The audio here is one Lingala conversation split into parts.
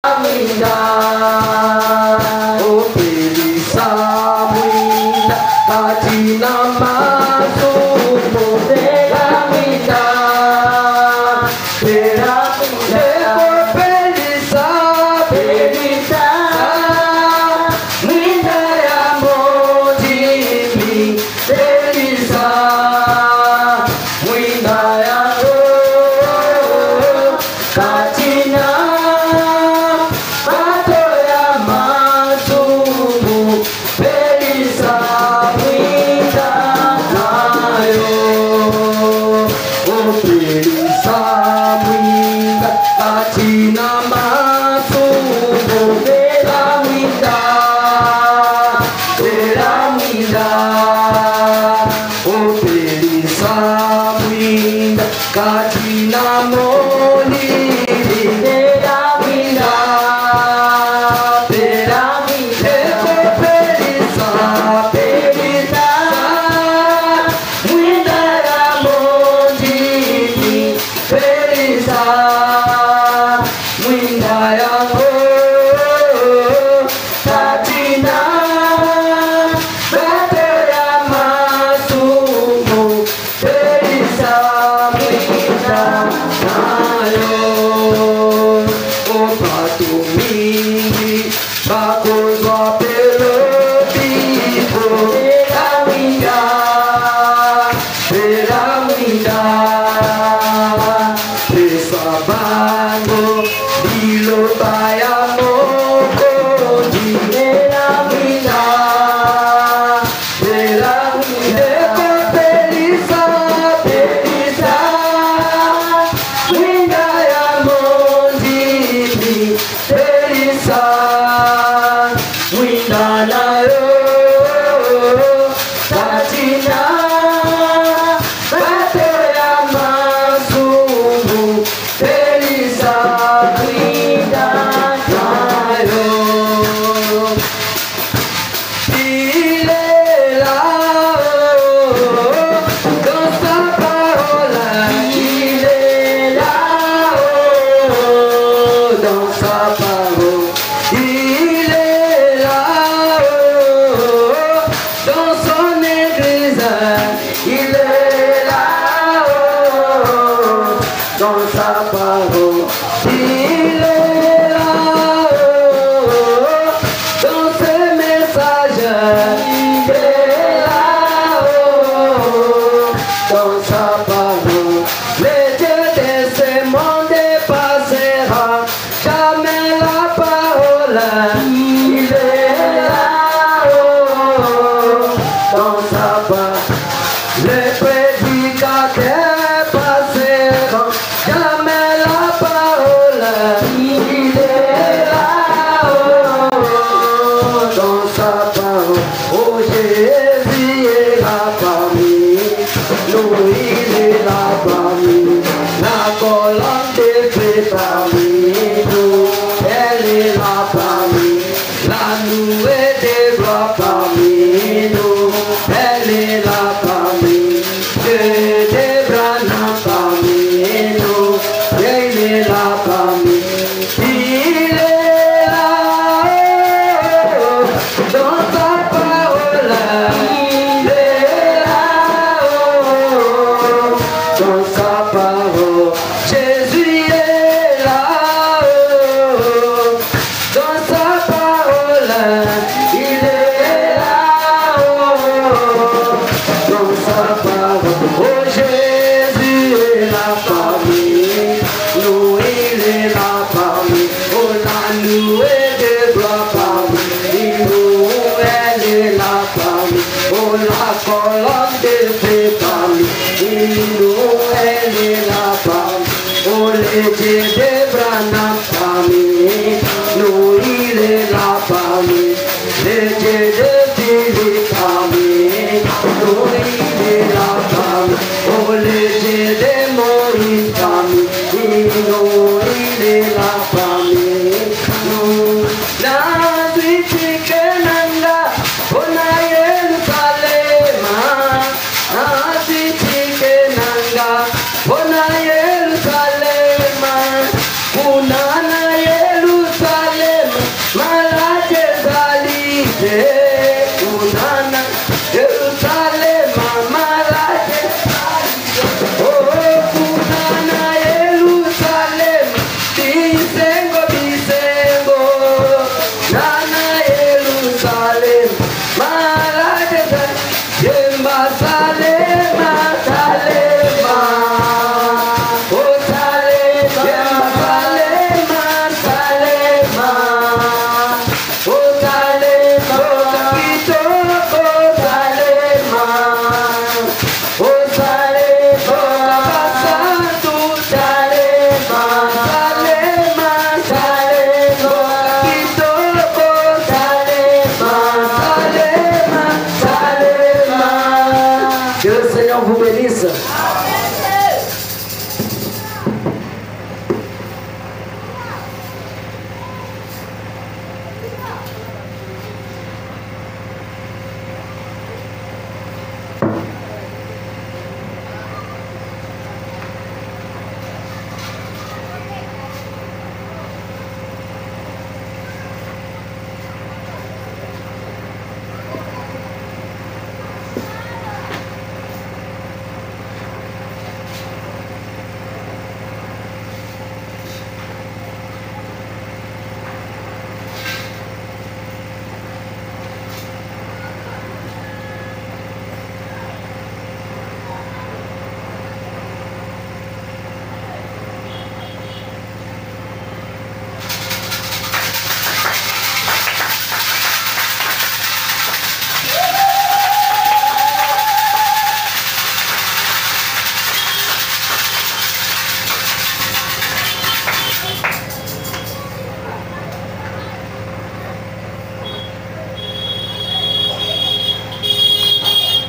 Family,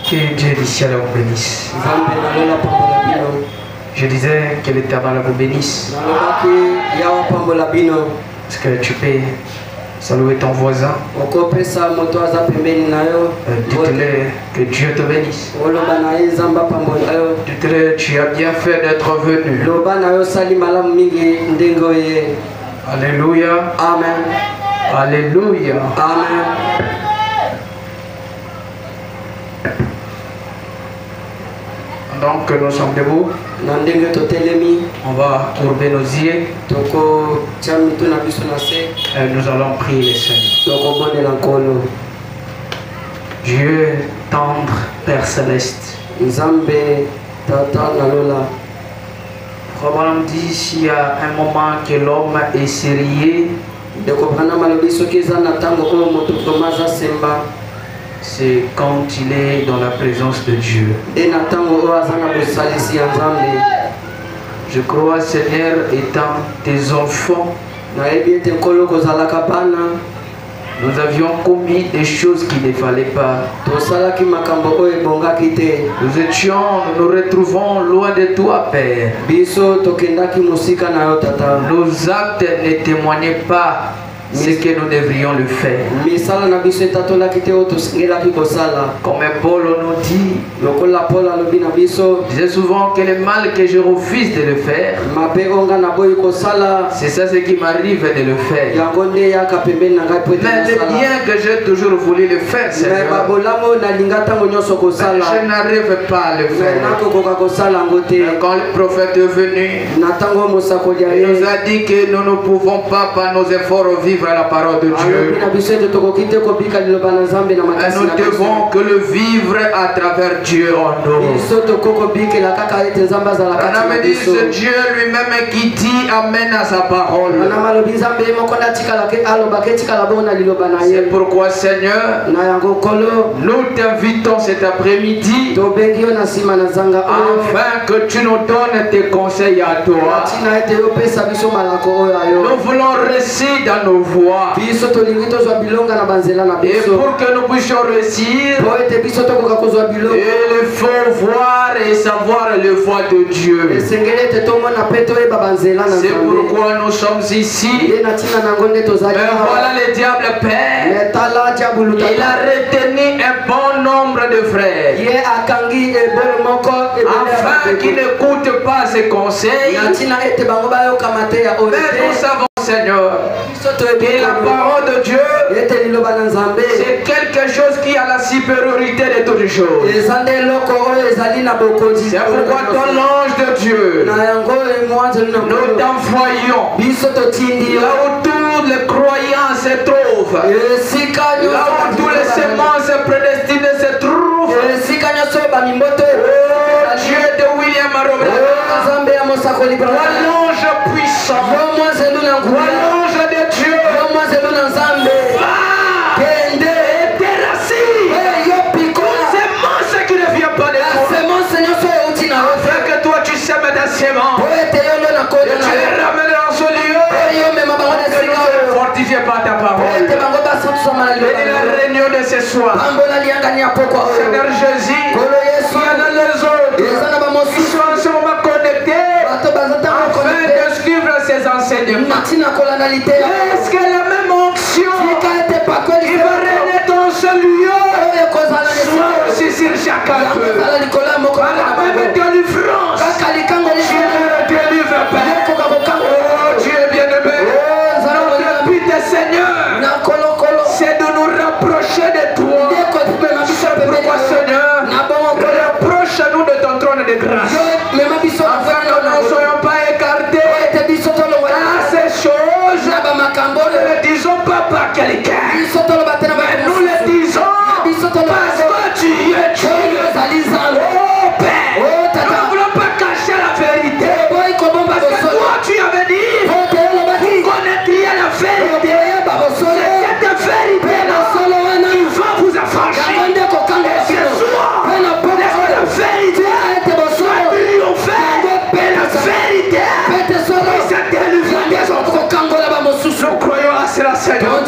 Que Dieu du ciel vous bénisse. Je disais que l'Éternel vous bénisse. Est-ce que tu peux saluer ton voisin? Dites-le que Dieu te bénisse. Dites-le tu as bien fait d'être venu. Alléluia. Amen. Alléluia. Amen. Donc nous sommes debout. On va courber nos yeux. Et nous allons prier le Seigneur. Dieu tendre, Père céleste. Probablement dit s'il y a un moment que l'homme est sérieux, c'est quand il est dans la présence de Dieu. Je crois, Seigneur, étant tes enfants, nous avions commis des choses qu'il ne fallait pas. Nous nous retrouvons loin de toi, Père. Nos actes ne témoignaient pas ce que nous devrions le faire. Comme Paul nous dit, disait souvent que le mal que je refuse de le faire, c'est ça ce qui m'arrive de le faire. Mais le bien que j'ai toujours voulu le faire, Seigneur, je n'arrive pas à le faire. Quand le prophète est venu, il nous a dit que nous ne pouvons pas par nos efforts vivre à la parole de Dieu. Et nous devons que le vivre à travers Dieu en nous. On a dit c'est Dieu lui-même qui dit amène à sa parole. C'est pourquoi, Seigneur, nous t'invitons cet après-midi afin que tu nous donnes tes conseils à toi. Nous voulons réussir dans nos voies. Et pour que nous puissions réussir, il faut voir et savoir le voie de Dieu. C'est pourquoi nous sommes ici. Mais voilà le diable, Père. Il a retenu un bon nombre de frères afin qu'ils n'écoutent pas ses conseils. Mais nous savons, Seigneur, que la parole de Dieu, c'est quelque chose qui a la supériorité de toutes choses. C'est pourquoi ton l'ange de Dieu, nous t'envoyons là où tous les croyants se trouvent, là où tous les semences prédestinées se trouvent. Dieu de William Robert, l'ange puissant, l'ange de Dieu, va et terrasser toute semence qui ne vient pas de toi, afin que toi tu sèmes ta semence et tu les ramènes dans ce lieu fortifié par ta parole. Bénis la réunion de ce soir, Seigneur Jésus, il y en a les autres qui sont en ce moment connectés afin de suivre ces enseignements. Est-ce que la même onction qui va régner dans ce lieu soit aussi sur chacun d'eux? Par la même délivrance, Dieu délivre, Père. Oh Dieu bien-aimé, notre but, Seigneur, c'est de nous rapprocher de toi. C'est pourquoi, Seigneur, rapproche-nous de ton trône de grâce, afin que nous ne soyons pas écartés à ces choses. Ne le disons pas par quelqu'un, mais nous le disons parce que tu es Dieu. Oh Père, nous ne voulons pas cacher la vérité, parce que toi tu avais dit vous connaîtriez la vérité. C'est cette vérité là qui va vous affranchir. Et ce soir, laisse la vérité soit triomphée, et la vérité puisse délivrer des autres. Nous croyons à cela, Seigneur.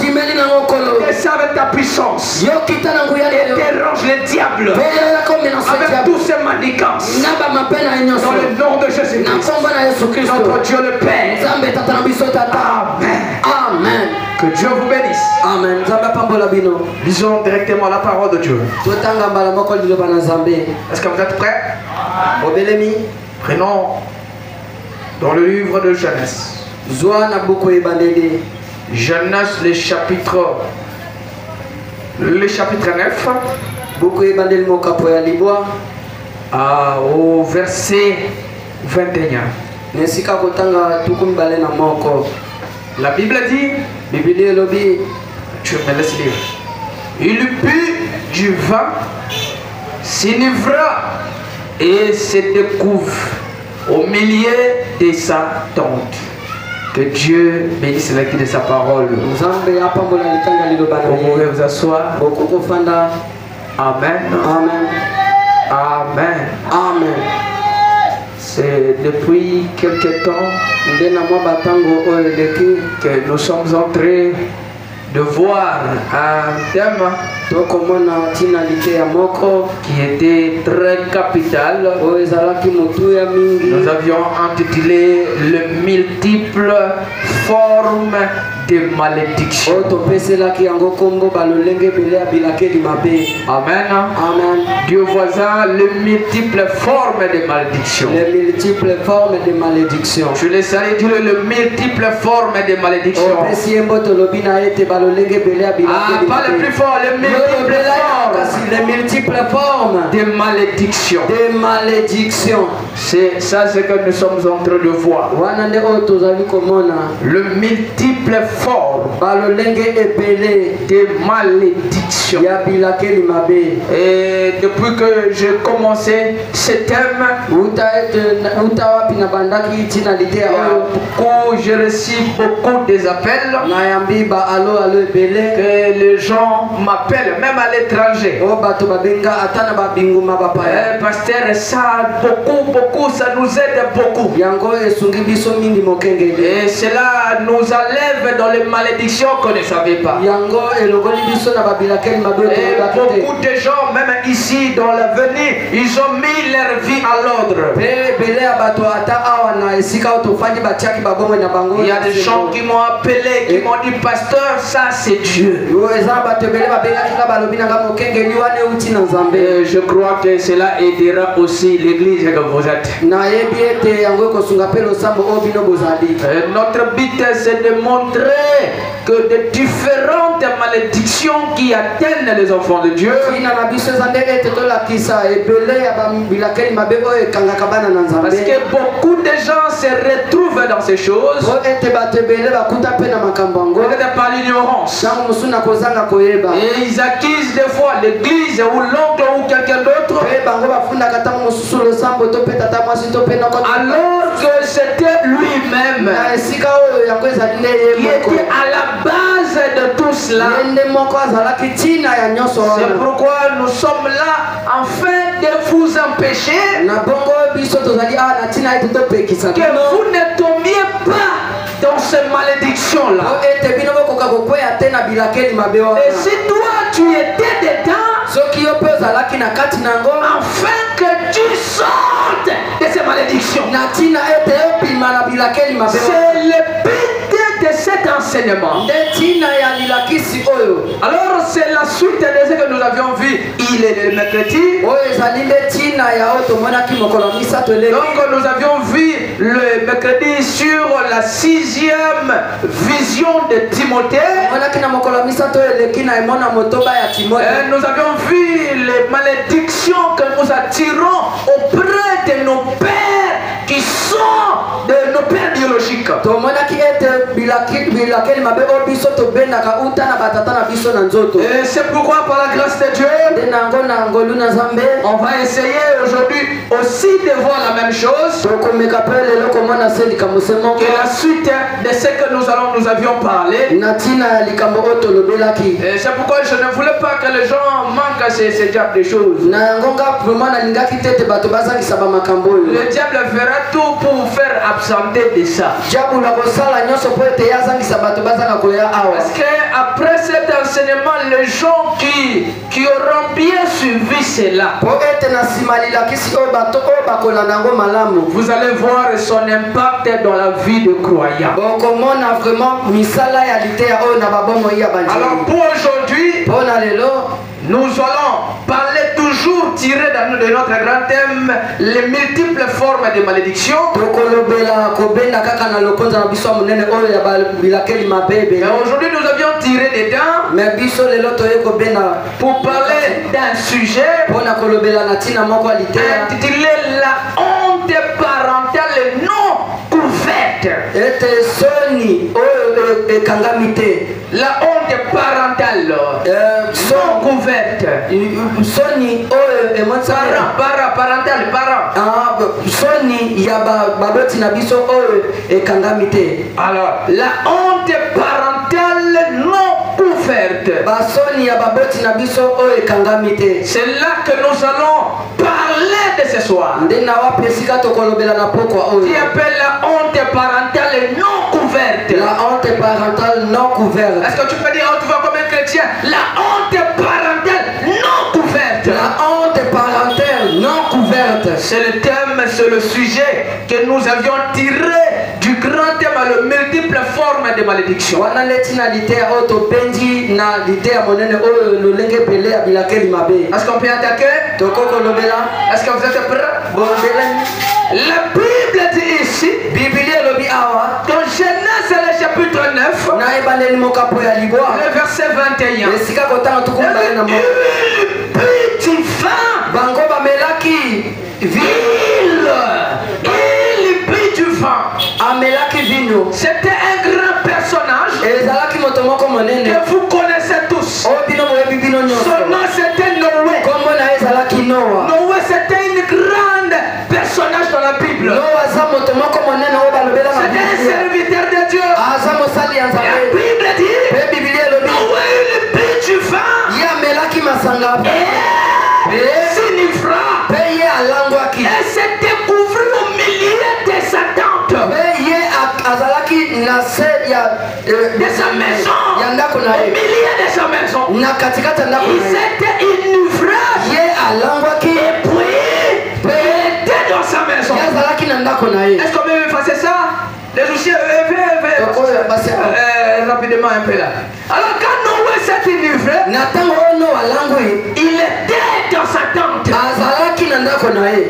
Et ça avec ta puissance. puissance et dérange les diables avec tous ces manigances. Dans le nom de Jésus-Christ, notre Dieu le Père. Amen. Amen. Que Dieu vous bénisse. Amen. Lisons directement la parole de Dieu. Est-ce que vous êtes prêts? Prenons dans le livre de Genèse. Genèse, le chapitre 9. Au verset 21. La Bible dit, tu me laisses lire. Il but du vin, s'enivra et se découvre au milieu de sa tente. Que Dieu bénisse l'écoute de sa parole. Vous pouvez vous asseoir. Amen. Amen. Amen. Amen. C'est depuis quelque temps que nous sommes en train de voir un thème qui était très capital. Nous avions intitulé le multiple formes de malédiction. Amen. Amen. Dieu voisin, le multiple formes de malédiction. Les multiples formes de malédiction. Je les allais dire le multiple formes de malédiction. Pas le plus fort, les multiples formes de malédiction. De malédiction. C'est ça ce que nous sommes en train de voir. Le multiple forme de malédiction. Et depuis que j'ai commencé ce thème, j'ai reçu beaucoup des appels que les gens m'appellent, même à l'étranger. Pasteur, ça beaucoup, ça nous aide beaucoup. Et cela nous enlève dans les malédictions qu'on ne savait pas. Et beaucoup de gens, même ici dans l'avenir, ils ont mis leur vie à l'ordre. Il y a des gens qui m'ont appelé, qui m'ont dit, pasteur, ça c'est Dieu. Je crois que cela aidera aussi l'église que vous êtes. Notre but c'est de montrer que de différentes malédictions qui atteignent les enfants de Dieu, parce que beaucoup de gens se retrouvent dans ces choses, peut-être par l'ignorance, et ils accusent des fois l'église ou l'oncle ou quelqu'un d'autre, alors que c'était lui-même qui était à la base de tout cela. C'est pourquoi nous sommes là afin de vous empêcher que vous ne tombiez pas dans ces malédictions-là. Et si toi tu étais dedans, afin que tu sortes de ces malédictions, c'est le but de cet enseignement. Alors c'est la suite de ce que nous avions vu. Il est le mercredi. Donc nous avions vu le mercredi sur la 6e vision de Timothée. Et nous avions vu les malédictions que nous attirons auprès de nos pères qui sont de nos pères biologiques. Et c'est pourquoi par la grâce de Dieu, on va essayer aujourd'hui aussi de voir la même chose. la suite de ce que nous avions parlé. Et c'est pourquoi je ne voulais pas que les gens manquent ces genre de choses. Le diable fera tout pour faire absenter de ça. Parce qu'après cet enseignement, les gens qui auront bien suivi cela, vous allez voir son impact dans la vie de croyants. Alors pour aujourd'hui, nous allons parler toujours, tirer de notre grand thème, les multiples formes de malédiction. Et aujourd'hui nous avions tiré dedans pour parler d'un sujet intitulé la honte parentale non couverte. La honte parentale non couverte. Alors, la honte parentale non couverte. C'est là que nous allons parler de ce soir. Qui appelle la honte parentale non couverte. La honte parentale non couverte. Est-ce que tu peux dire haute voix comme un chrétien? La honte parentale non couverte. La honte parentale non couverte. C'est le thème, c'est le sujet que nous avions tiré du grand thème à le multiples formes de malédiction. Est-ce qu'on peut attaquer? Est-ce que vous êtes prêts? La Bible dit ici, dans Genèse le chapitre 9, le verset 21, petit vin, c'était un grand personnage que vous connaissez tous. Son nom c'était Noé. Noé c'était une grande personnage dans la Bible. C'était un serviteur de Dieu. La Bible dit Noé le but du vin signifra et s'est découvert au milieu de sa tente, de sa maison, au milieu de sa maison. Il s'était enivré et puis il était dans sa maison. Est-ce qu'on peut effacer ça? Les soucis, rapidement un peu là. Alors quand Noé s'est enivré, il était dans sa tente.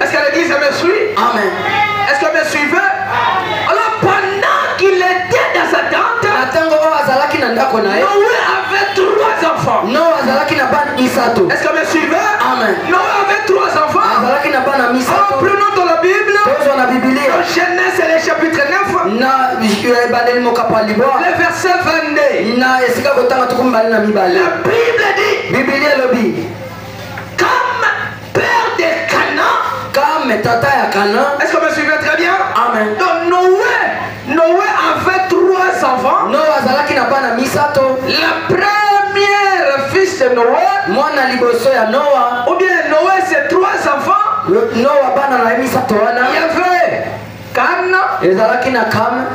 Est-ce que l'église me suit? Amen. Est-ce que me suivez? Alors pendant qu'il était dans sa tente, Noé avait 3 enfants. Est-ce que me suivez? Amen. Noé avait 3 enfants. Alors prenons dans la Bible, dans Genèse le chapitre 9, le verset 22. La Bible dit, comme père de Canaan, est-ce que vous me suivez très bien? Amen. Donc Noé avait 3 enfants. La première fils de Noé, ou bien Noé ses 3 enfants, il y avait Can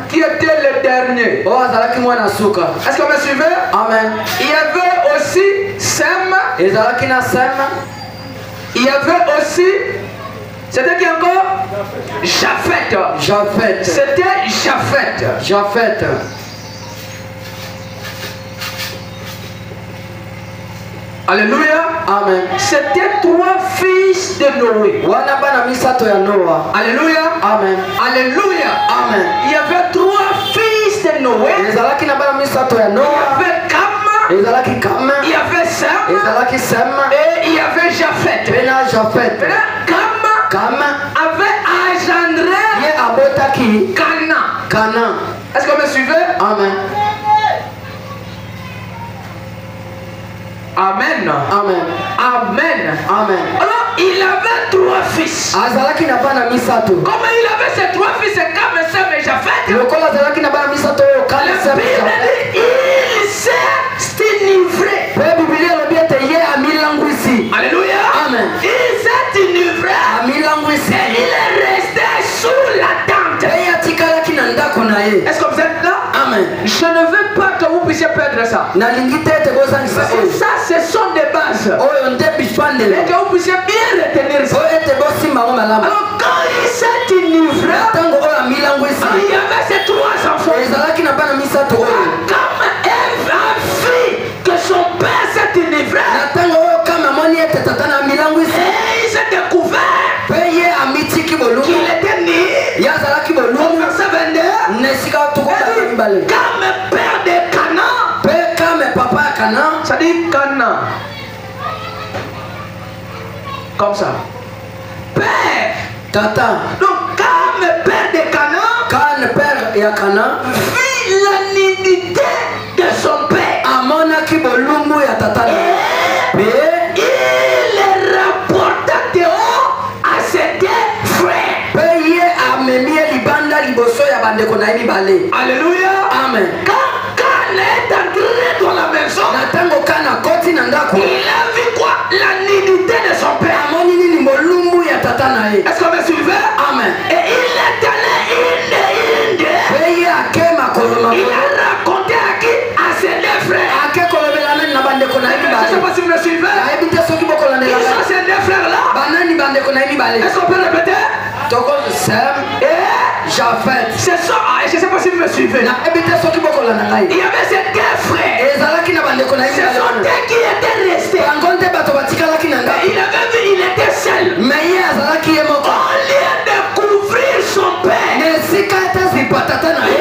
qui était le dernier. Est-ce que vous me suivez? Amen. Il y avait aussi Sem. Il y avait aussi, c'était qui encore? Japheth. C'était Japheth. Alléluia. Amen. C'était 3 fils de Noé. Alléluia. Amen. Alléluia. Amen. Il y avait 3 fils de Noé. Il y avait Cam. Il y avait Sem. Et il y avait Japheth. Cam avait engendré Canaan. Est-ce que vous me suivez? Amen. Amen. Amen. Amen. Amen. Alors, il avait 3 fils. Azalaki na bana misato. Comme il avait ses 3 fils, Cam, Sem et Japheth. Lokola azalaki na bana misato Cam, Sem et Japheth. Il s'est enivré. La Bible elobi ete ye amilangwisi. Alléluia. Amen. Il s'est enivré. Amilangwisi. Et il est resté sous la tente. Est-ce que vous êtes là? Amen. Je ne veux pas que vous puissiez perdre ça. Parce que ça, ce sont des bases. Et que vous puissiez bien retenir ça. Alors quand il s'est enivré, il y avait ses 3 enfants. Comme Ève a vu que son père s'est enivré, et il s'est découvert qu'il était né. Au verset 22, Cam, père de Canaan. Ça dit Canaan. Comme ça. Père. Tata. Donc Cam, père de Canaan, vit la nudité de son père. Et il rapporta dehors à ses 2 frères. Alléluia. Amen. Quand Can est entré dans la maison, il a vu quoi? La nudité de son père. Est-ce qu'on me suivait? Amen. Et il est allé il a raconté à qui? À ses 2 frères. Je ne sais pas si vous me suivez. Ils sont ces 2 frères là. Est-ce qu'on peut répéter? Sem et Japheth. C'est ça. Je ne sais pas si vous me suivez. Il y avait ces 2 frères. Ce sont eux qui étaient restés. Il avait vu, il était seul. Au lieu de couvrir son père, il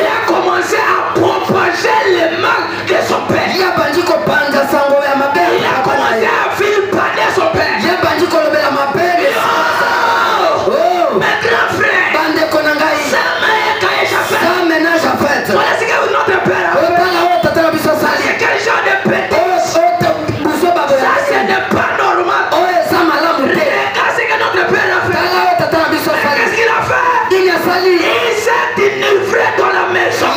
a commencé à propager le mal de son père. Il a commencé à vilipender son père. Mes grands frères, Sam et Japheth. Voilà ce que notre père a fait. C'est quel genre de bêtise? Ça c'est pas normal. Regarde ce que notre père a fait. Qu'est-ce qu'il a fait? Il s'est enivré dans la maison.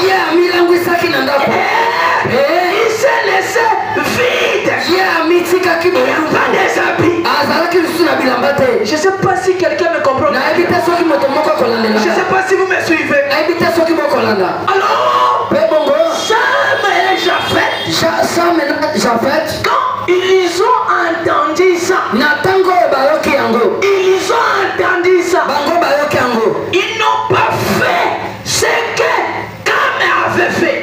Il s'est laissé vide. Il n'y a pas des habits. Je ne sais pas si quelqu'un me comprend. Je ne sais pas si vous me suivez. Alors, Sam et Japheth, quand ils ont entendu ça, ils ont entendu ça, ils n'ont pas fait ce que Cam avait fait.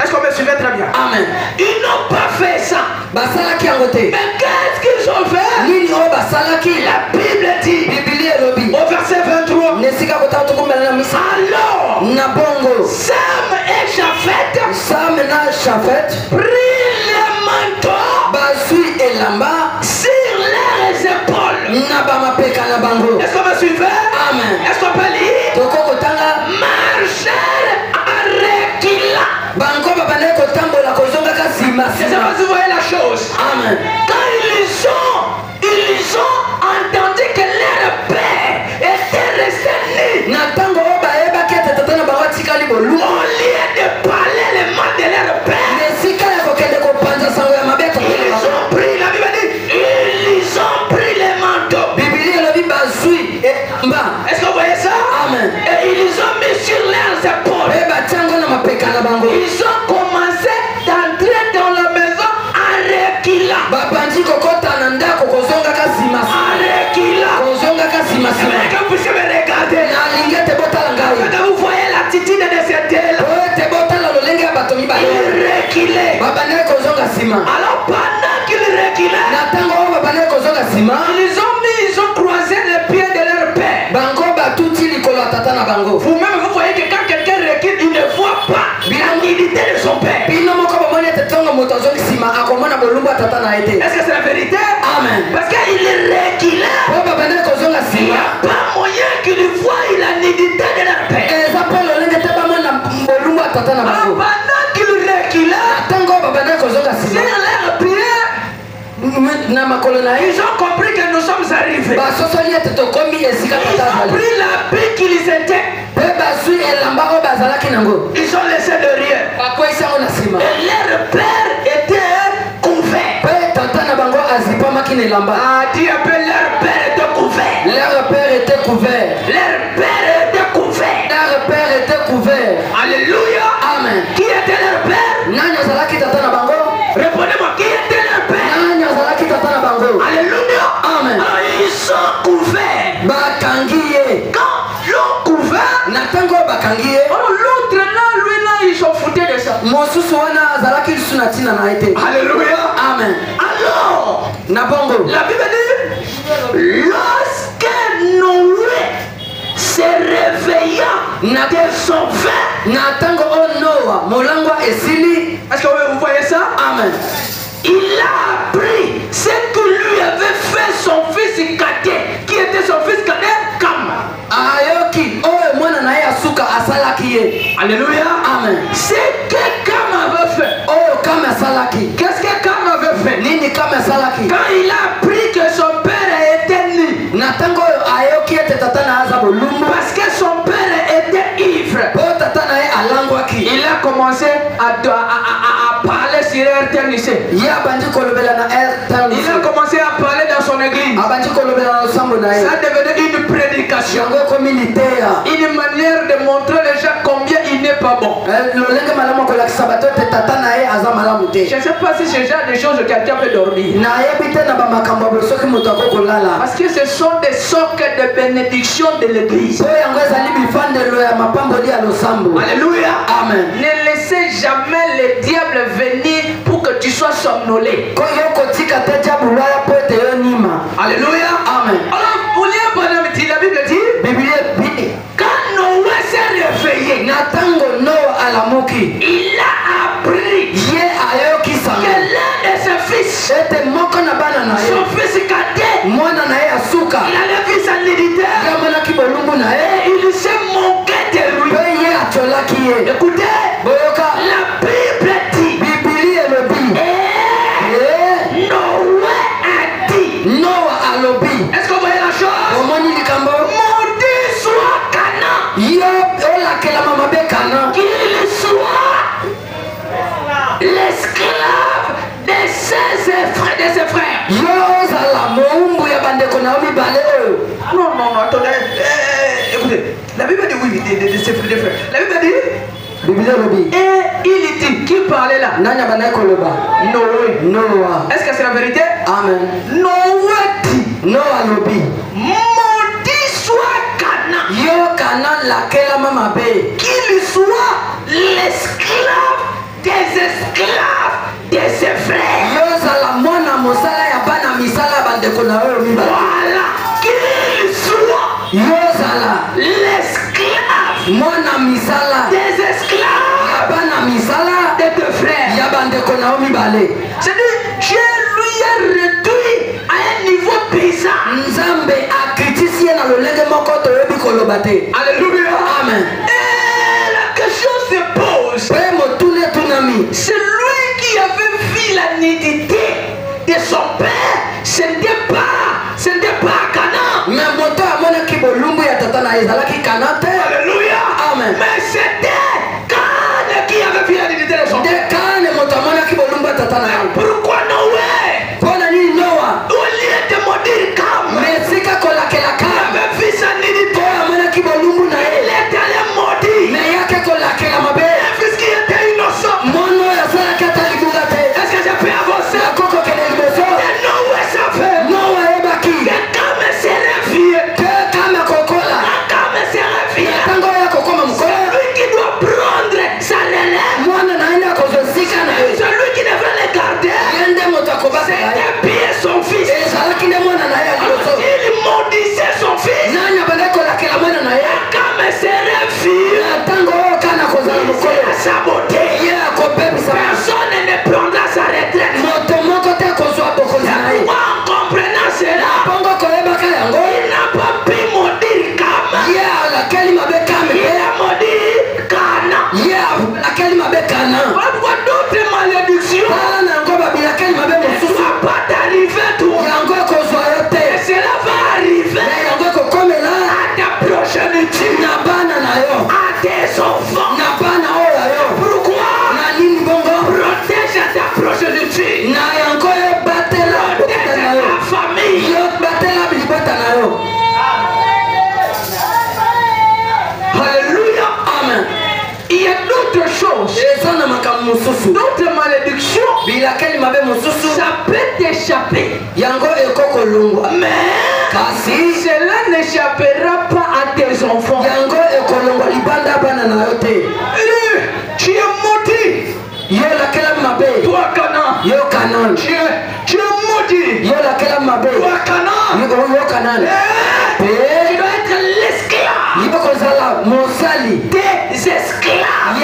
Est-ce qu'on me suivait très bien? Amen. Ils n'ont pas fait ça. Mais qu'est-ce qu'ils ont fait? La Bible dit au verset 23, alors Sam et Japheth prirent les manteaux sur leurs épaules. Est-ce qu'on me suivait? Amen. Est-ce qu'on peut lire? Marchèrent à reculant. Je ne sais pas si vous voyez la chose. Amen. Quand ils ont entendu que leur père était resté nu, au lieu de parler le mal de leur père, ils ont pris, la Bible dit, ils ont pris les manteaux. Est-ce que vous voyez ça? Amen. Et ils ont mis sur leurs épaules. Ils ont commencé d'entrer dans la maison en reculant. Que vous puissiez me regarder. Que vous voyez l'attitude de ces deux-là. Ils reculaient. Alors pendant qu'ils reculaient, ils ont croisé les pieds de leur père. Vous-même vous voyez que quand quelqu'un recule, il ne voit pas la nudité de son père. Est-ce que c'est la vérité? Amen. Parce qu'il reculait. Il n'y a pas moyen qu'il voie la nudité de leur père. Alors pendant qu'il reculait, sur leurs pieds, Ils ont compris que nous sommes arrivés. Ils ont pris la paix qui les était. Ils ont laissé derrière. Et leur père était couvert. Dis un peu, leur père était couvert. Leur père était couvert. Leur père était couvert. Leur père était couvert. Alléluia. Amen. Qui était leur père? Répondez-moi, qui était leur père? Alléluia. Amen. Alors, ils sont couverts. Quand l'ont couvert, alors l'autre là, lui là, ils s'en foutaient de ça. Alléluia. Amen. Alors, la Bible dit, lorsque Noé se réveilla de son vin, est-ce que vous voyez ça? Amen. Il a appris ce que lui avait fait son fils cadet. Qui était son fils cadet? Cam. Alléluia. Amen. Ce que Cam avait fait. Qu'est-ce que Cam avait fait? Quand il a appris que son père était né. Parce que son père était ivre. Il a commencé à parler sur RTN. Il a commencé à parler dans son église. Ça devenait une prédication. Une manière de montrer les gens combien il n'est pas bon. Je ne sais pas si ce genre de choses quelqu'un peut dormir. Parce que ce sont des sortes de bénédictions de l'église. Alléluia. Amen. Ne laissez jamais le diable venir pour que tu sois somnolé. Alléluia. Amen. Alors, la Bible dit, quand Noé s'est réveillé, il a appris que l'un de ses fils, son fils cadet, il avait vu sa nudité et il s'est moqué de lui. Écoutez, la Bible dit, Noé a dit, est-ce que vous voyez la chose? Maudit soit Canaan, qu'il soit l'esclave de ses frères. Non, attendez. Écoutez, la Bible dit oui, de ses frères. La Bible dit, et il dit, qui parlait là? Noé. Est-ce que c'est la vérité? Amen. Noé dit, maudit soit Canaan, qu'il soit l'esclave des esclaves de ses frères. Voilà, qu'il soit l'esclave des esclaves de tes frères. C'est-à-dire, Dieu lui a réduit à un niveau bizarre. Alléluia. Amen. Et la question se pose. C'est lui qui avait vu la nudité de son père. Ce n'était pas Canaan. Alléluia. Amen. Mais c'était Canaan qui avait vu la nudité de son père. Pourquoi Noé? Au lieu de maudire Cam, il avait vu sa nudité. Il est allé maudire un fils qui était innocent. Est-ce que je peux avancer? Et Noé savait que Cam serait vieux. Quand Cam serait vieux, c'est lui qui doit prendre sa relève. Celui qui devrait le garder, d'autres malédictions, ça peut t'échapper. Mais cela n'échappera pas à tes enfants. Tu es maudit. Toi Canaan. Tu es maudit. Toi Canaan. Tu dois être l'esclave des esclaves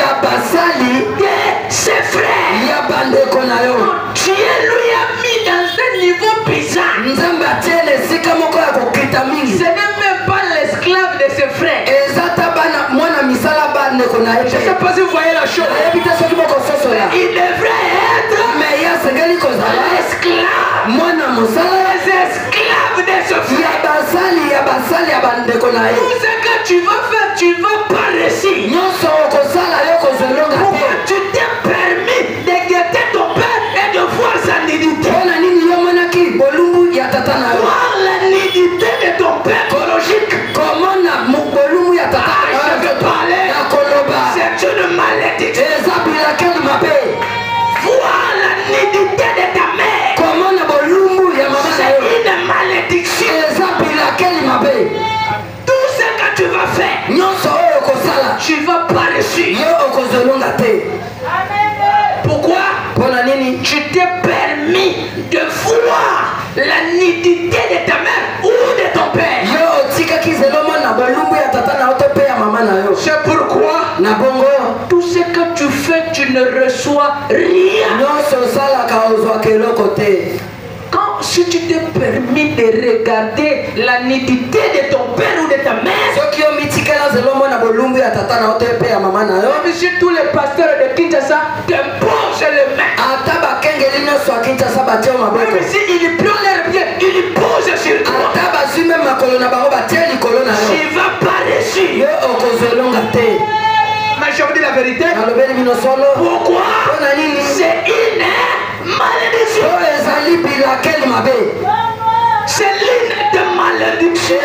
de ses frères. Dieu lui a mis dans un niveau bizarre. Ce n'est même pas l'esclave de ses frères. Je ne sais pas si vous voyez la chose. Il devrait être l'esclave. Les esclaves de ce frère. Tout ce que tu vas faire, tu vas pas réussir. Pourquoi tu t'es permis de guetter ton père et de voir sa nudité? Voir la nudité de ton père biologique. Je veux parler. C'est une malédiction. Voir la nudité de ta mère. C'est une malédiction. Tout ce que tu vas faire, tu vas pas réussir. Pourquoi? Tu t'es permis de voir la nudité de ta mère ou de ton père. C'est pourquoi tout ce que tu fais, tu ne reçois rien. Si tu t'es permis de regarder la nudité de ton père ou de ta mère, même si tous les pasteurs de Kinshasa t'imposent les mains, même s'ils prennent leurs pieds, ils posent sur toi, tu ne vas pas réussir. Mais je vous dis la vérité. Pourquoi? C'est une malédiction. C'est l'une des malédictions.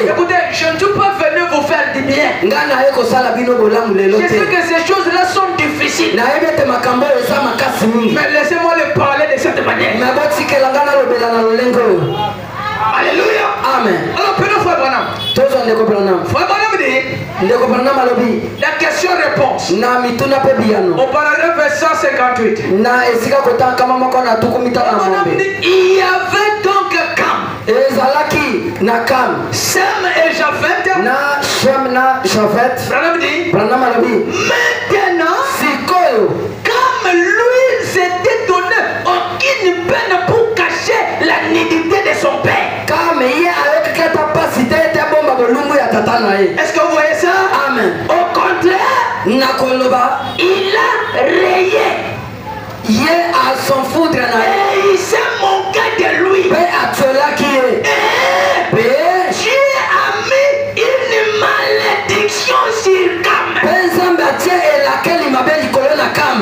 Écoutez, je ne suis pas venu vous faire du bien. Je sais que ces choses-là sont difficiles. Mais laissez-moi les parler de cette manière. Alléluia. Amen. Alors, prenons Frère Branham. Frère Branham dit la question-réponse. Au paragraphe 158. Il y avait donc Cam, Sem et Japhet. Branham dit maintenant, comme lui s'était donné aucune peine pour cacher la nudité de son père. Est-ce que vous voyez ça? Amen. Au contraire, il a rayé. Et il s'est moqué de lui. Et Dieu a mis une malédiction sur Cam.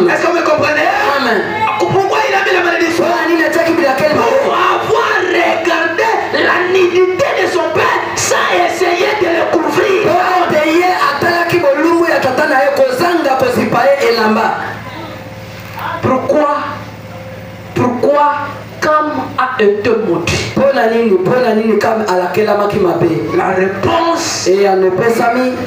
Est-ce que vous me comprenez? Amen. Pourquoi il a mis la malédiction? Pour avoir regardé la nudité de son père sans essayer de le couvrir. Pourquoi Cam a été maudit? La réponse est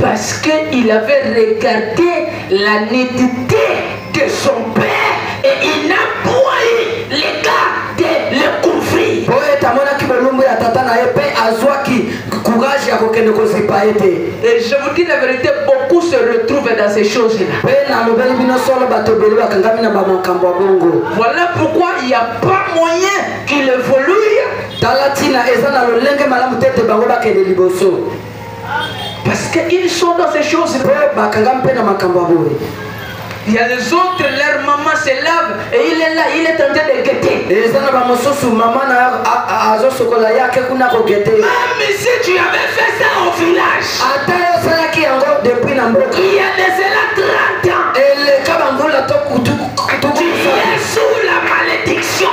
parce qu'il avait regardé la nudité de son père et il n'a point eu le gars de le couvrir. Et je vous dis la vérité, beaucoup se retrouvent dans ces choses-là. Voilà pourquoi il n'y a pas moyen qu'il évolue. Parce qu'ils sont dans ces choses-là. Il y a les autres, leur maman se lave et il est là, il est en train de guetter. Même si tu avais fait ça au village, il y a de cela 30 ans, tu es sous la malédiction.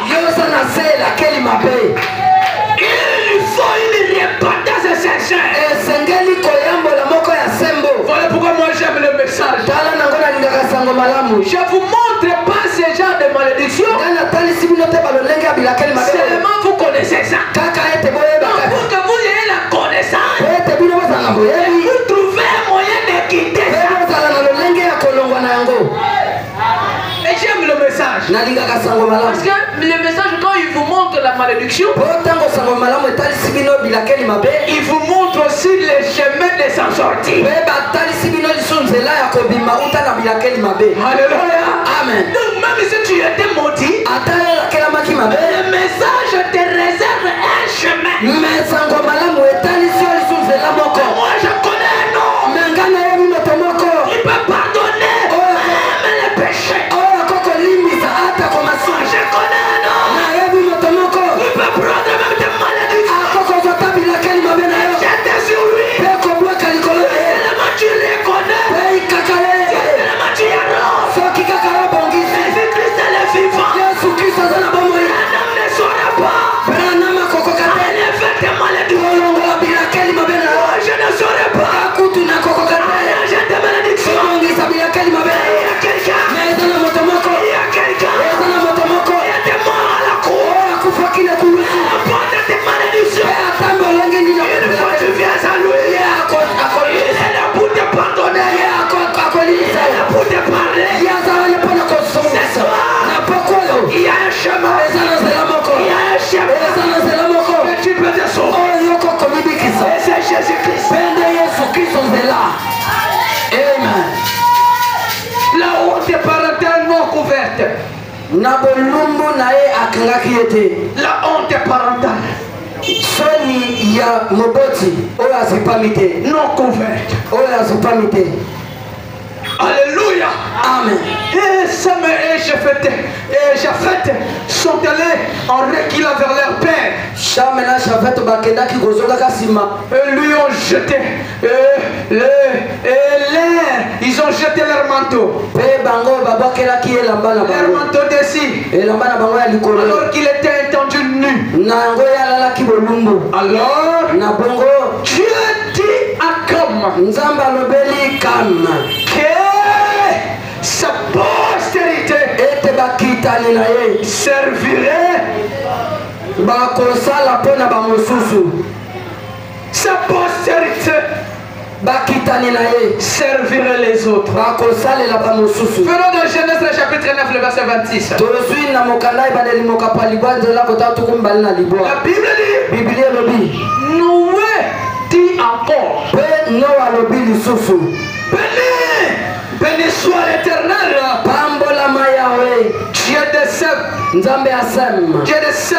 Il faut une repentance sincère. Voilà pourquoi moi j'aime le message. Je vous montre pas ce genre de malédiction. Seulement vous connaissez ça. Donc pour que vous ayez la connaissance, vous trouvez un moyen de quitter ça. Et j'aime le message. Parce que le message, quand il vous montre la malédiction, il vous montre aussi les chemins de s'en sortir. Alléluia. Amen. Donc même si tu étais maudit, le message te réserve un chemin. Moi je connais un homme. Il peut pardonner même les péchés. Je connais un homme. Il peut prendre même des malédictions. J'étais sur lui. Tellement tu les connais. Tellement tu y arroses. Jésus-Christ est le vivant. Branham ne saura pas. Allez faire des malédictions. Je ne saurais pas. Allez acheter des malédictions. Il y a quelqu'un. Il y a quelqu'un. Il y a des morts à la croix. Apporte tes malédictions. Une fois tu viens à lui, il est là pour te pardonner. Il est là pour te parler. C'est toi. Il y a un chemin. Il y a un chemin. Et tu peux te sauver. Et c'est Jésus-Christ. Amen. La honte parentale non couverte. Na bolumbu nae akangaki ete. La honte parentale Soni ya moboti oyo azipamite non couverte. oyo azipamite. Alléluia. Amen. Et Sam et Japheth sont allés en reculant vers leur père. Cham na Japheth bakendaki kozoka kasima. Et lui ont jeté ils ont jeté leur manteau. Pe bango babakelaki elamba na Leur bango. manteau dessus. Elamba na bango ya likolo. Alors qu'il était étendu nu. Na yango yalalaki bolumbu. Alors Na bongo Dieu dit à Cam Nzamba lobeli kam. que sa postérité Ete bakitani na ye servirait. bakosala pona bamosusu. Sa postérité Bakitani na ye servirait les autres. bakosalela bamosusu. Venons de Genèse le chapitre 9 le verset 26. tozwi na mokanda ebandeli mokapa libwa nzela kota tukumbali na libwa. La Bible dit, Biblia elobi Noé dit encore, mpe Noa alobi lisusu béni soit l'Éternel, pambolama yawe Dieu de Sem, nzambe ya Sem Dieu de Sem,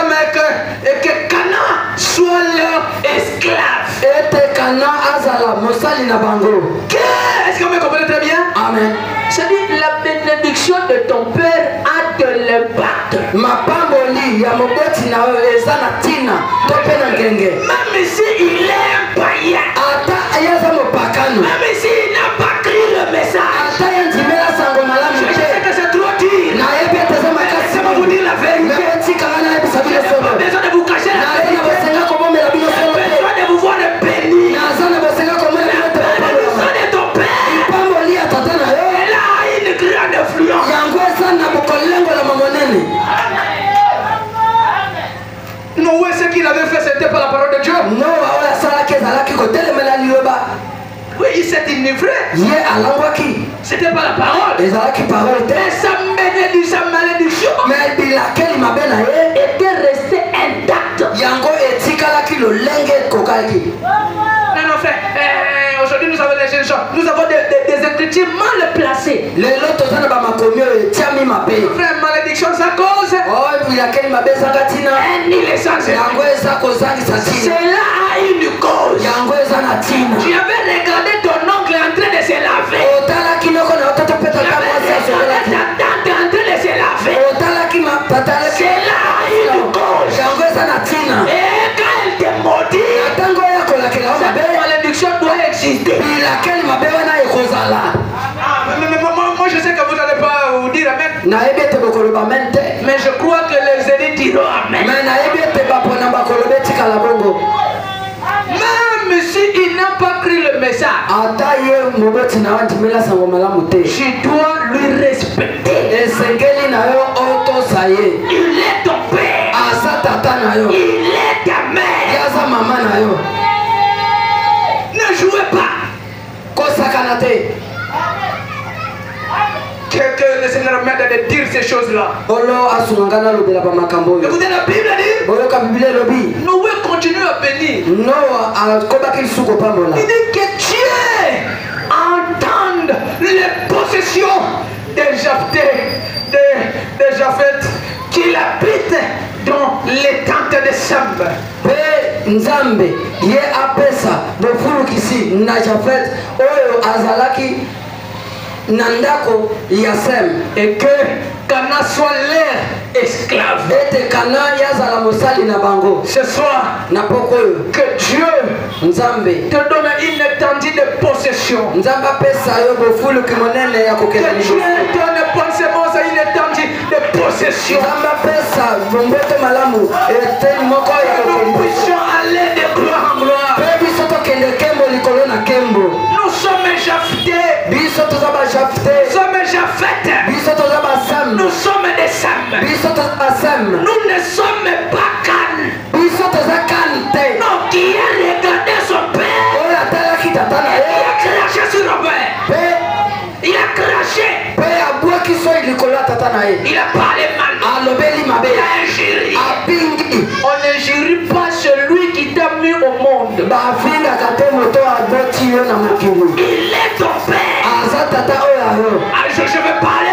et que Canaan soit leur esclave. ete Kana azala mosali na bango. Est-ce que vous me comprenez très bien? Amen. C'est-à-dire la bénédiction de ton père a de l'impact. Mapamboli ya moboti na oyo eza na tina to mpe na ngenge. Même si il est un païen, Ata ayaza mopakano. même s'il n'a pas crié le message, Ata yandimela sango malamu je sais te. que c'est trop dur. Na yebi ete eza makasi. Laissez-moi vous dire la vérité. Mais etikanga na yebisa Je bino n'ai pas solo. besoin de vous cacher la Naza na vérité. bosenga komomela bino J'ai solo te. besoin de vous voir béni. Naza na bosenga komomela bino te La bénédiction bapambolama. de ton père, Pamboli ya tata na yo elle a une grande influence. yango eza na bokolengolama monene. Noé, ce qu'il avait fait, c'était par la parole de Dieu. Noa oyo asalaki ezalaki kotelemela liloba. Oui, il s'est enivré. Ye alangwaki C'était par la parole. ezalaki parole te. Et sa malédiction Mais bilakeli mabe na ye était restée intacte. yango etikalaki lolenge ekokaki. Non, non, frère. Aujourd'hui, nous avons les jeunes gens. Nous avons des écritures mal placées. lelo toza na bamakomi oyo etiami mabe. Frère, malédiction, ça cause. oyo bilakeli mabe ezanga tina Un illégence. yango eza kozangisa tina. Cela a une cause. yango eza na tina. Tu avais regardé ton oncle en train de se laver. otalaki noko na otata mpe Tu tata avais mwasi regardé asokolaki. ta tante en train de se laver. otalaki tatalaki Cela a une cause. yango eza na tina. Et quand elle te maudit, ntango oyo akolakela yo cette mabe malédiction doit exister. bilakeli mabe wana ekozala. Mais moi, je sais que vous n'allez pas vous dire Amen. nayebi ete bokoloba men te. Mais je crois que les élites diront Amen. me nayebi ete bapona bakoloba etikala bongo. Même s'il n'a pas pris le message, ata ye dois lui respecter. Il est ton père. Il est ta mère. Ne jouez pas. Que le Seigneur m'aide de dire ces choses-là. Écoutez, la Bible dit, Noé continue à bénir. Il dit que Dieu entende les possessions de Japheth qu'il habite dans les tentes de Sem. Nzambe ye apesa bofulukisi na Japheth oyo azalaki nandako ya Sem, et que Cana soit leur esclave. Ete Cana yazala mosali na bango. Ce soir, na poko que Dieu Nzambe te donne une étendue de possession. Nzamba pesa yo bofuluki monene ya kokela que Dieu donne pensement à une étendue de possession. Nzamba pesa bombeto malamu eteni moko ya kokela. Nous puissions aller de gloire en gloire. Biso to kende kembo likolo na kembo. Nous sommes Japheth. Biso to zaba Japheth. Nous sommes Japheth. Biso to zaba Sem. Nous sommes des Sem. Biso to zaba Sem. Nous ne sommes pas Can. Biso to za Kante. Non, qui a regardé son père. Oh la tala ki tatana. Il a craché sur Robert. Il a craché. Il a parlé mal. Il a injurié. On n'injurie pas celui qui t'a mis au monde. Il est ton père. Je vais parler.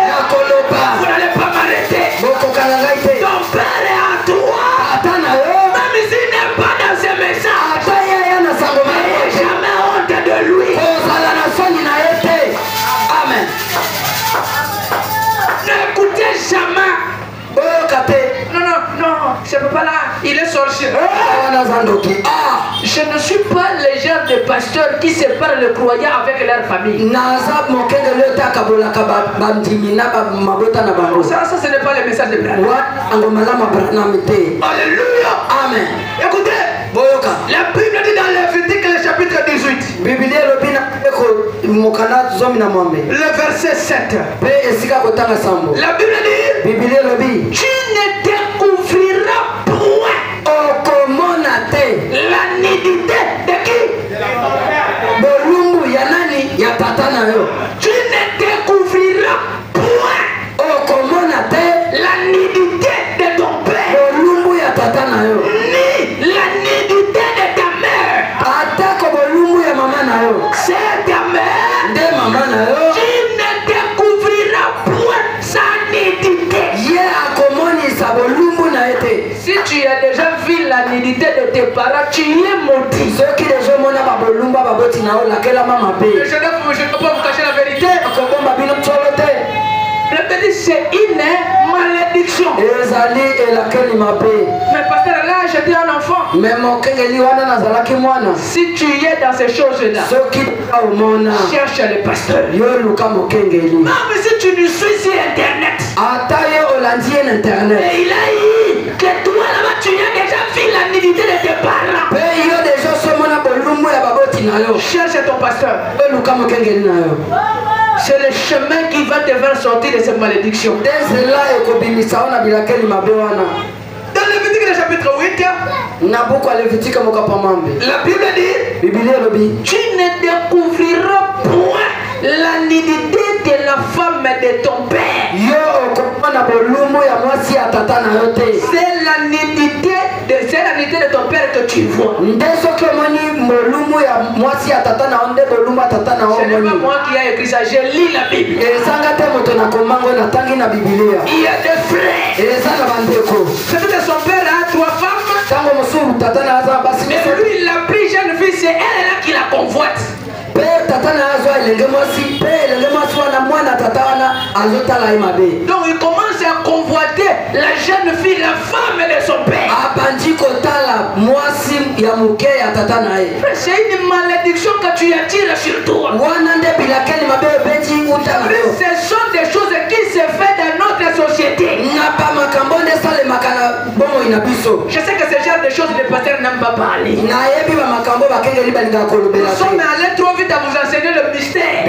Vous n'allez pas m'arrêter. Ton père est à toi. Même s'il n'est pas dans ce message. N'ayez jamais honte de lui. Amen. N'écoutez jamais. Non, non, non, je ne peux pas là. Il est sorcier. Je ne suis pas le genre de pasteur qui sépare les croyants avec leur famille. Ça, ce n'est pas le message de Branham. Alléluia. Amen. Écoutez, la Bible dit dans Lévitique, le chapitre 18, le verset 7. La Bible dit, tu ne découvriras point la nudité de qui? Tu ne découvriras point la nudité de ton père, ni la nudité de ta mère. C'est ta mère. Tu ne découvriras point sa nudité. Si tu as déjà vu la nudité de tes parents, tu es maudit. Je ne peux pas vous cacher la vérité. Le petit, c'est une malédiction. Mais pasteur, là, j'étais un enfant. Si tu es dans ces choses-là, cherche le pasteur. Même si tu nous suis sur Internet, et il a dit que toi là-bas, tu as déjà vu la nudité de tes parents. Cherche ton pasteur. C'est le chemin qui va te faire sortir de cette malédiction. Dans Lévitique le chapitre 8, la Bible dit, tu ne découvriras point la nudité de la femme de ton père. C'est la nudité de ton père que tu vois. Ce n'est pas moi qui ai écrit ça, je lis la Bible. Il y a des frères. C'est de son père a 3 femmes. Mais lui, la plus jeune fille, c'est elle qui la convoite. Donc il commence à convoiter la jeune fille, la femme de son père. C'est une malédiction que tu attires sur toi. Ce sont des choses qui se font dans notre société. Je sais que ce genre de choses les pasteurs n'aiment pas parler. Nous sommes allés trop vite à vous enseigner le mystère.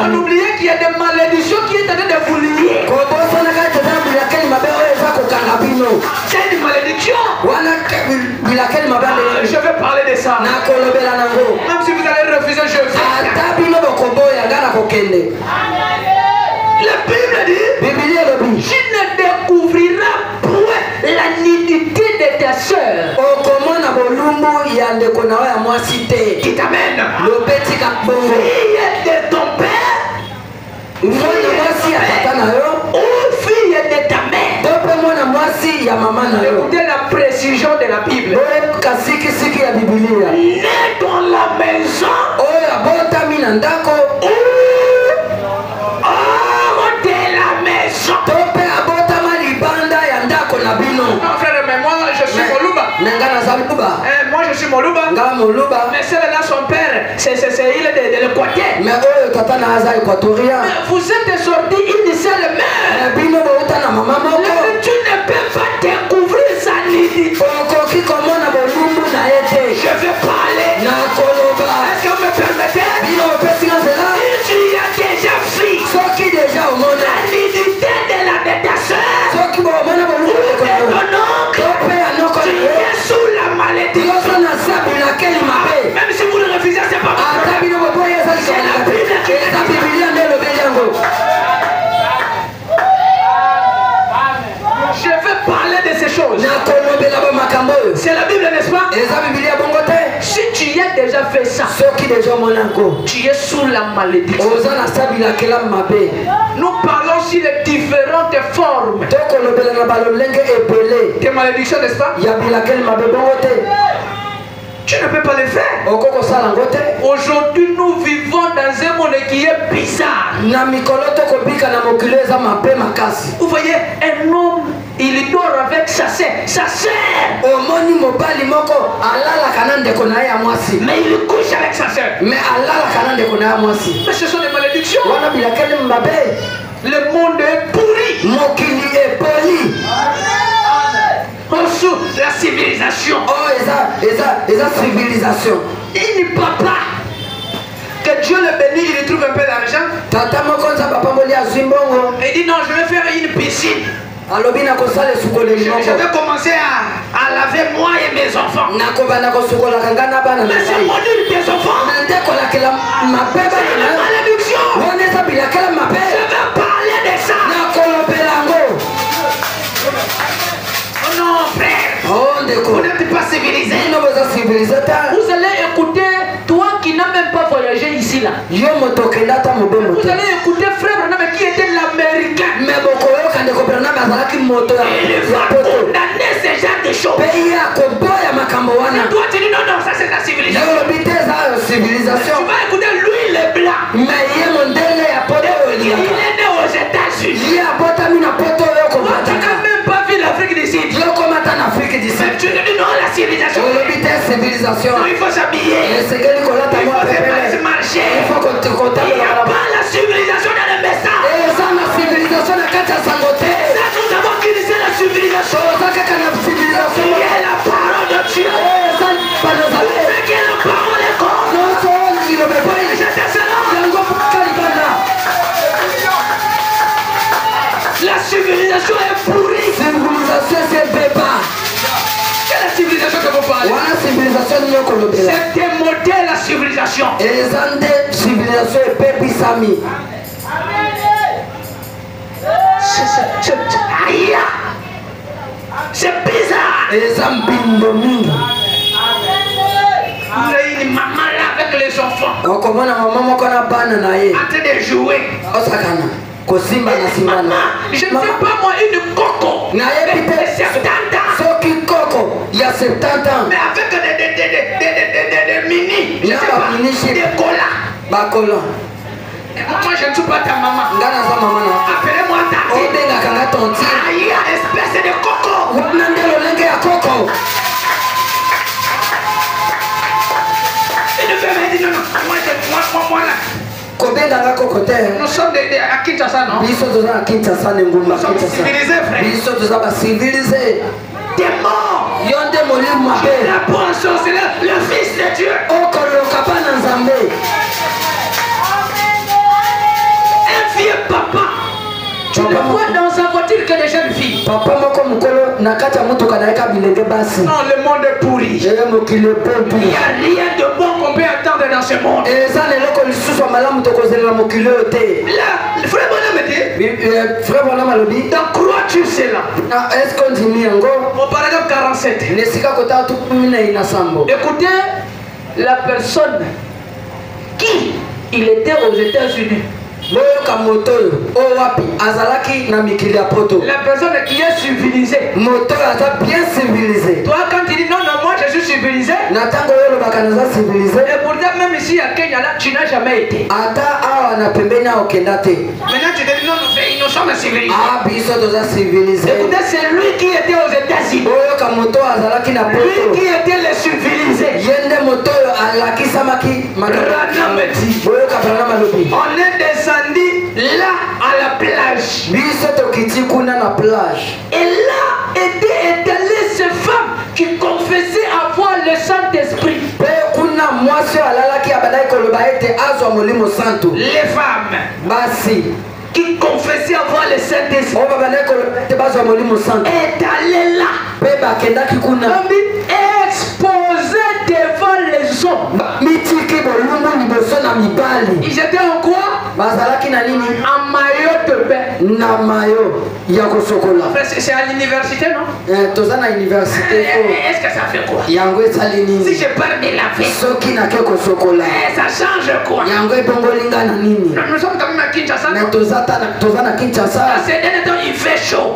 On oubliait qu'il y a des malédictions qui est en train de vous lier. C'est une malédiction. Je vais parler de ça. Même si vous allez refuser, je vais. La Bible dit, tu ne découvriras point la nudité de ta soeur. Qui t'amène. Fille de ton père. Ou fille de ta mère. Écoutez la précision de la Bible. Né dans la maison. Non frère, mais moi je suis Moluba. Moi je suis Moluba. Mais celle-là son père, c'est il est de l'Équateur. Mais vous êtes sorti une seule mère. Tu ne peux pas découvrir sa nudité. Je vais parler. Est-ce que vous me permettez? Tu as déjà vu la nudité de la médecin. Tu es sous la malédiction. Même si vous le refusez, c'est pas grave. C'est la Bible qui je vais parler de ces choses. C'est la Bible, n'est-ce pas? Si tu as déjà fait ça, tu es sous la malédiction. Nous parlons sur les différentes formes de malédiction, n'est-ce pas? Tu ne peux pas le faire. Aujourd'hui, nous vivons dans un monde qui est bizarre. Vous voyez, un homme, il dort avec sa sœur. Mais il couche avec sa sœur. Mais ce sont des malédictions. Le monde est pourri. Sous la civilisation. Il papa. Que Dieu le bénisse, il trouve un peu d'argent. Il dit non, je vais faire une piscine. Je vais commencer à laver moi et mes enfants. Mais c'est maudit tes enfants. C'est la malédiction. Je vais parler de ça. Non frère, vous n'êtes pas civilisé. Vous allez écouter, toi qui n'as même pas voyagé ici là. Vous allez écouter frère Branham qui était l'américain. Il va condamner ce genre de choses. Et toi tu dis non, non, ça c'est la civilisation. Tu vas écouter lui le blanc. Il est né aux États-Unis. Tu n'as même pas vu l'Afrique du Sud. Mais tu te dis non, la civilisation. Non, il faut s'habiller. Il faut se marcher. Il n'y a pas la civilisation dans le message. Ça, nous avons utilisé la civilisation. Qui est la parole de Dieu. Qui est la parole de God. La civilisation est pourrie. Quelle civilisation que vous parlez? C'est démodé la civilisation. C'est bizarre. Vous avez une maman là avec les enfants. En train de jouer. Maman, je ne sais pas moi une coco. De 70 ans. Mais avec des mini. Je ne sais pas. Des colas. Moi je ne suis pas ta maman. Appelez-moi Tati. Aïe, espèce de coco. Il ne peut me dire non, moi là. Nous sommes à Kinshasa, non? Nous sommes civilisés, frère. Des morts. La bonne chose, c'est le Fils de Dieu. Un vieux papa. Tu le vois dans sa voiture que des jeunes filles. Non, le monde est pourri. Il n'y a rien de bon qu'on peut attendre dans ce monde. Là, frère Bonhomme dit, dans crois-tu cela? Au paragraphe 47. Écoutez, la personne qui il était aux États-Unis. La personne qui est civilisée. Bien civilisé. Toi, quand tu dis non, non, moi je suis civilisé. Et pourtant, même ici à Kenya, là, tu n'as jamais été. Maintenant, tu te dis non, nous sommes civilisés. Écoutez, c'est lui qui était aux États-Unis. Lui qui était le civilisé. On est descendu là à la plage. Et là étaient étalées ces femmes qui confessaient avoir le Saint-Esprit. Les femmes qui confessaient avoir le Saint-Esprit étalées là, exposées devant les hommes. Ils étaient en quoi? En maillot de bain. C'est à l'université, non? Est-ce que ça fait quoi? Si je parle de la vie, ça change quoi? Nous sommes quand même à Kinshasa. Ces derniers temps, il fait chaud.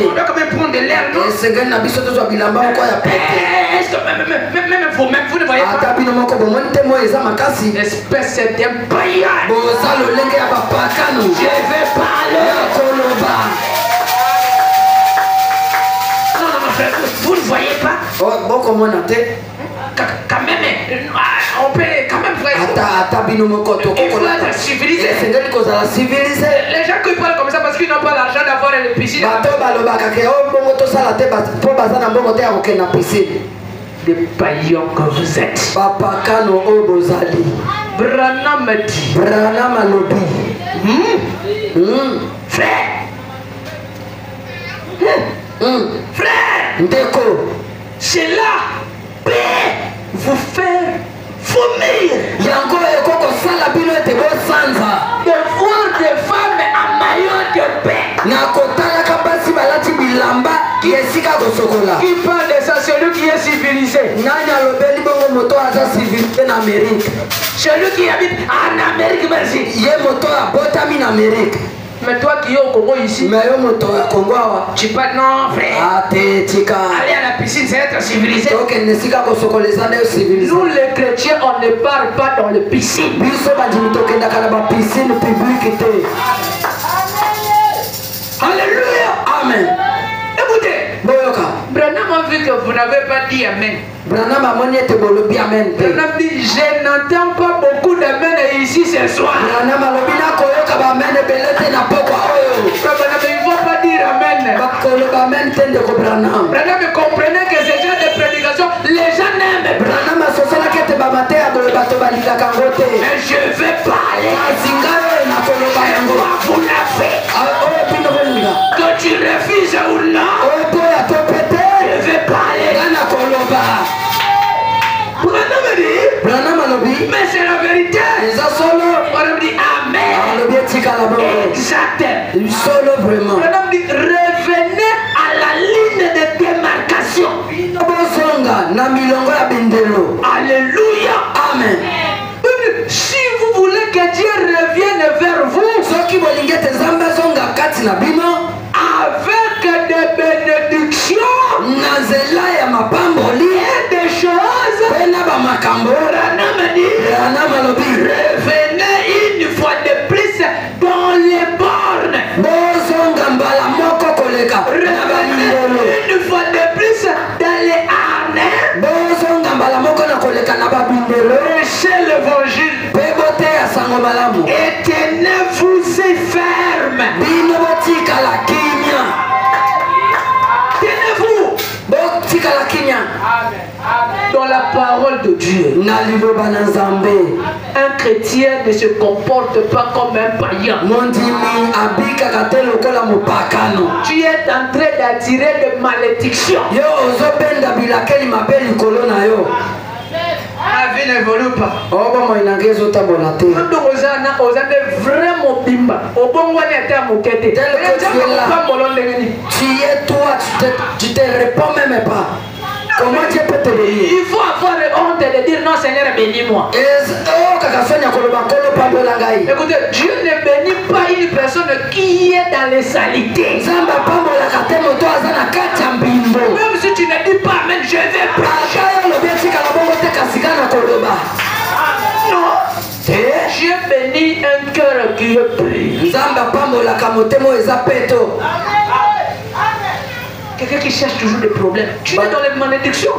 On doit quand même prendre de l'air, non? Est-ce que même vous-même, vous ne voyez pas? Espèce d'impaillade. Je vais parler. Non, frère, vous ne voyez pas? Quand même, on peut quand même faire. Il faut être civilisé. Les gens qui parlent comme ça parce qu'ils n'ont pas l'argent d'avoir une piscine. Des païens que vous êtes. Branham dit. Frère. Frère. Cela peut vous faire vomir. De voir des femmes en maillot de bain. Qui parle de ça? Celui qui est civilisé. Celui qui habite en Amérique, merci. Mais toi qui es au Congo ici, tu parles non, frère. Aller à la piscine, c'est être civilisé. Nous les chrétiens, on ne parle pas dans les piscines. Alléluia. Amen. Écoutez, Branham a vu que vous n'avez pas dit Amen. Branham dit, je n'entends pas beaucoup d'amen ici ce soir. Il ne faut pas dire Amen. Branham comprenait que ces gens de prédication, les gens n'aiment pas. Mais je vais parler. Vous l'avez. Que tu refuses ou non, je vais parler. Branham dit, mais c'est la vérité. On dit Amen. Exact. Branham dit, revenez à la ligne de démarcation. Alléluia. Amen. Si vous voulez que Dieu revienne vers vous avec des bénédictions et des choses, revenez une fois de plus dans les bornes. Revenez une fois de plus dans les harnais. Prêchez l'évangile. Et tenez-vous ferme. Tenez-vous dans la parole de Dieu. Un chrétien ne se comporte pas comme un païen. Tu es en train d'attirer des malédictions. La vie n'évolue pas. Tu es toi, tu te réponds même pas. Comment Dieu peut te bénir? Il faut avoir honte de dire non Seigneur, bénis-moi. Écoutez, Dieu ne bénit pas une personne qui est dans les saletés. Même si tu ne dis pas amen, je vais prêcher. Non. Dieu bénit un cœur qui est pris. Quelqu'un qui cherche toujours des problèmes. Tu es dans les malédictions.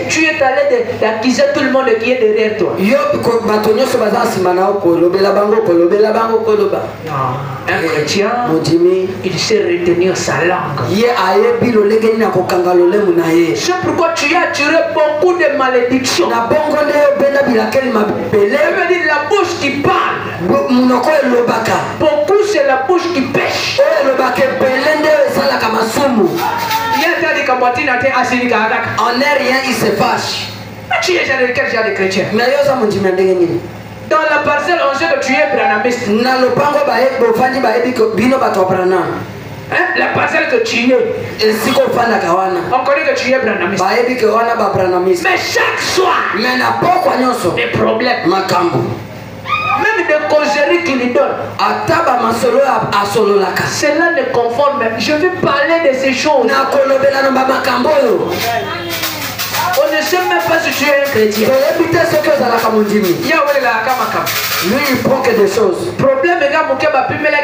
Tu es allé d'accuser tout le monde qui est derrière toi. Un chrétien, il sait retenir sa langue. C'est pourquoi tu as attiré beaucoup de malédictions. Ça veut dire la bouche qui parle. Beaucoup c'est la bouche qui pêche. En rien il se fâche. Tu es quel genre de chrétien? Dans la parcelle, on sait que tu es branamiste. La parcelle que tu es, on connaît que tu es branamiste. Mais chaque soir, des problèmes. Même des causeries qu'il lui donne. Cela ne conforme. Je vais parler de ces choses. On ne sait même pas si tu es un chrétien. Lui il prend que des choses. Problème est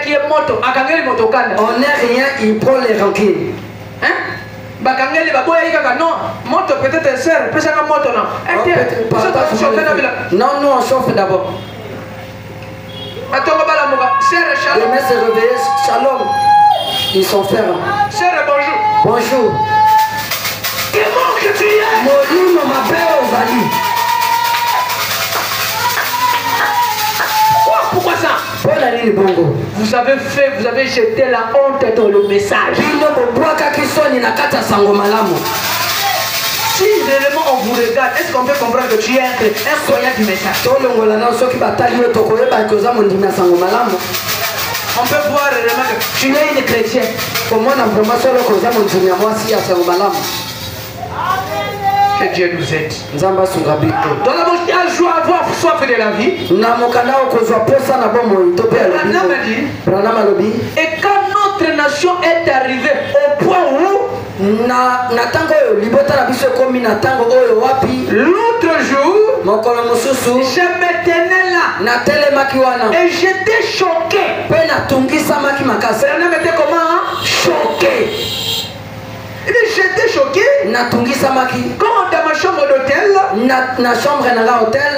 qui est moto. On n'est rien, il prend les rancunes. Hein? Non, moto peut-être sert. Moto non. Non, on chauffe d'abord. Les mains se réveillent. Shalom. Ils sont fermes. Bonjour. Bonjour. Comment que tu es? Molimo m'appelle Ozali. Pourquoi ça? Vous avez jeté la honte dans le message. Si réellement on vous regarde, est-ce qu'on peut comprendre que tu es un croyant du message? On peut voir réellement que tu es une chrétienne. Que Dieu nous aide. Dans la bouche, il y a avoir soif de la vie. Et quand notre nation est arrivée au point où l'autre jour, je me tenais là et j'étais choqué. J'étais comment? Choqué. J'étais choqué. Quand dans ma chambre d'hôtel,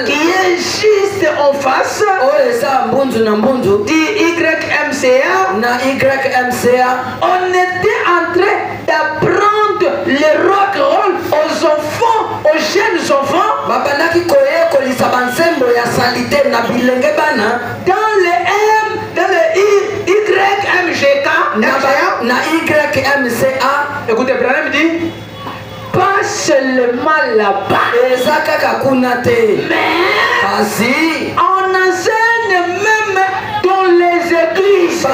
qui est juste en face du YMCA, on était en train d'apprendre le rock roll aux enfants, aux jeunes enfants, dans le YMCA. Écoutez, Branham dit pas seulement là-bas, mais on enseigne même dans les églises.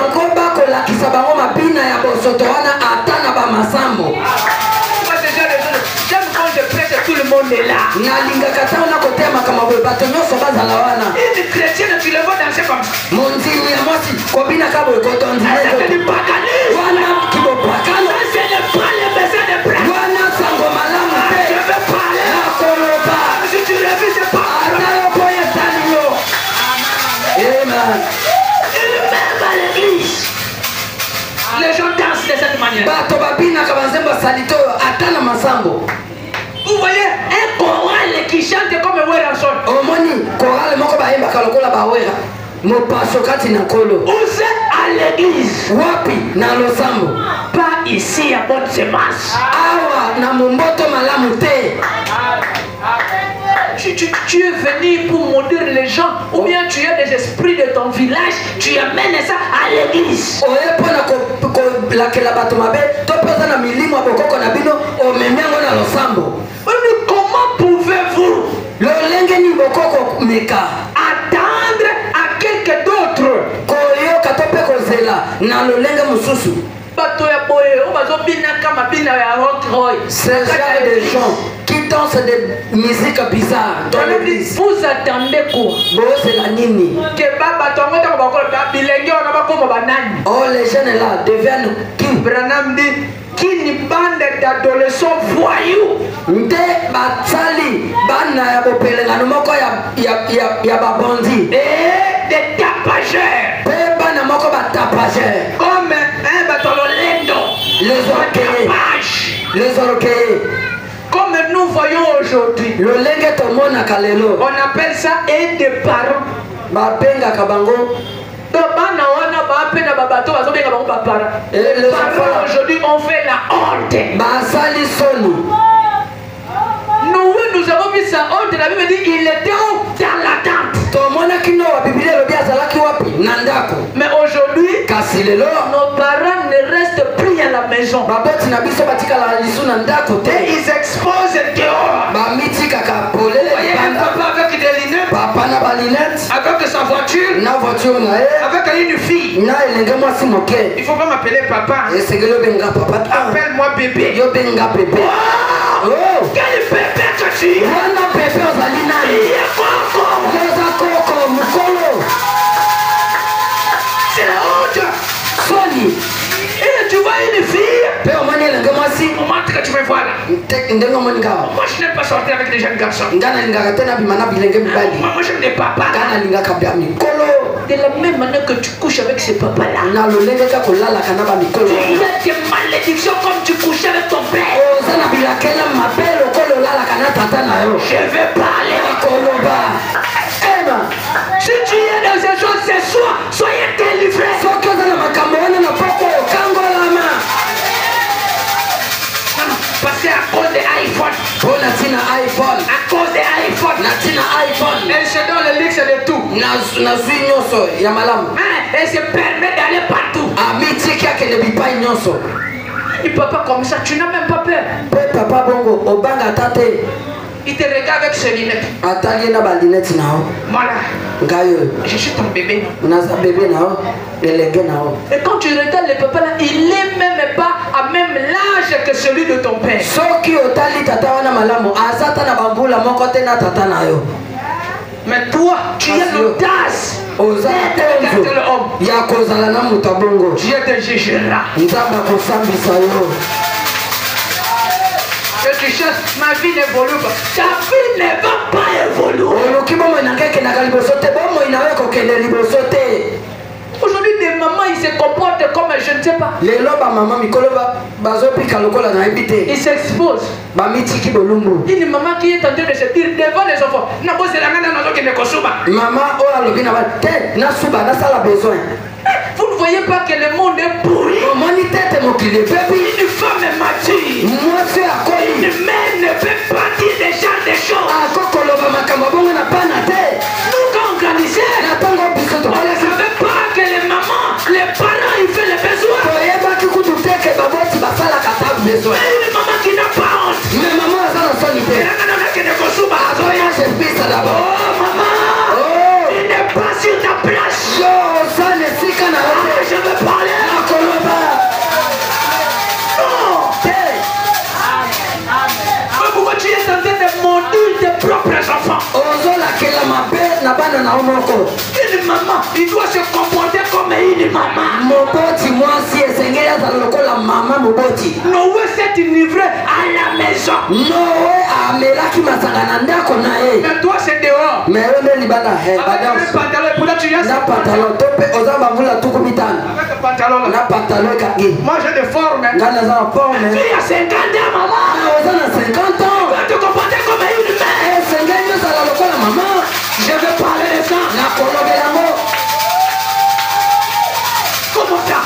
J'aime quand je prêche, tout le monde est là. Une chrétienne, tu le vois danser comme ça. C'est le pas le message de Branham. Je veux parler. Si tu revis, c'est pas. Même à l'église, les gens dansent de cette manière. Vous voyez, un choral qui chante comme Werrason. Omoni, chorale moko baimba kalokola bawera. Mopaso kati na kolo. Où c'est à l'église? Wapi na losambo. Pas ici à bonne semence. Awa na mumboto malamu te. Tu es venu pour maudire les gens, ou bien tu as des esprits de ton village, tu amènes ça à l'église. Comment pouvez-vous attendre à quelqu'un d'autre? C'est genre de gens qui dansent des musiques bizarres dans l'église. Vous attendez quoi? C'est la nini. Oh, les jeunes là deviennent qui? Qui ni bande d'adolescents voyous. Nde batali bana ya bopelenga moko ya babandi. Et des tapageurs. Pe bana moko ba tapageurs. Comme un batololendo. Les orgueillés. Comme nous voyons aujourd'hui. Le lenge tomona kalelo. On appelle ça aide des parents. Bapenga kabango. Les parents aujourd'hui ont fait la honte. Nous avons vu sa honte. La Bible dit il était dans la tente. Mais aujourd'hui, nos parents ne restent plus à la maison. Et ils exposent dehors. Vous voyez un papa avec des lunettes, avec sa voiture, avec une fille. Il ne faut pas m'appeler papa. Appelle-moi bébé. Oh, quel bébé que tu es! C'est la honte! Et tu vois une fille? Montre que tu me vois là. Moi je n'aime pas sortir avec des jeunes garçons. Moi je n'ai pas papa. De la même manière que tu couches avec ces papas là. Il y a des malédictions comme tu couches avec ton père. Je vais parler. Si tu es dans ces choses ce soir, soyez délivrés. Parce qu'à cause des iPhones, à cause des iPhones, elle se donne le luxe de tout. Elle se permet d'aller partout. Et papa comme ça, tu n'as même pas peur. Il te regarde avec ses lunettes. Voilà. Je suis ton bébé. Et quand tu regardes le papa là, il n'est même pas à même l'âge que celui de ton père. Mais toi, tu as l'audace. Tu es de Gégera. Que tu cherches, ma vie n'évolue pas. Ta vie ne va pas évoluer. Aujourd'hui, des mamans, ils se comportent comme je ne sais pas. Ils s'exposent. Une maman qui est en train de se dire devant les enfants. Vous ne voyez pas que le monde est pourri. Une femme est mature. Une mère ne fait partie des gens des choses. Nous, quand on grandissait, on ne savait pas que les mamans, les parents, ils font les besoins. Mais une maman qui n'a pas honte. Oh maman, tu n'es pas sur ta place. Je veux parler. Pourquoi tu es en train de maudire tes propres enfants? Une maman, il doit se comporter comme une maman. Noé s'est livré à la maison. Mais toi c'est dehors. Avec un pantalon, pour là tu as un pantalon. Moi j'ai des formes. Tu as 50 ans maman. Tu vas te comporter comme une mère. Je veux parler de ça. Comment ça?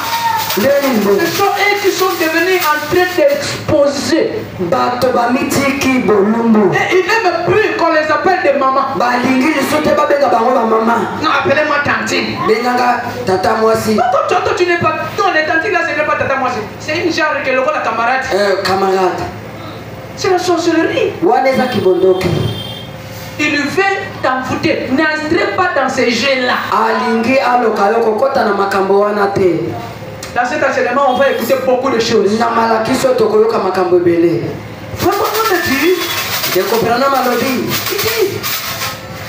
Ce sont eux qui sont devenus en train d'exposer. Et ils n'aiment plus qu'on les appelle des mamans. Non, appelez-moi tantine. Toi, tu n'es pas. Non, les tantines là, ce n'est pas tata moi. C'est une genre que le rôle la camarade. Camarade. C'est la sorcellerie. Il veut t'envoûter. N'entrez pas dans ces jeux-là. Dans cet enseignement, on va écouter beaucoup de choses. Vraiment, on me dit,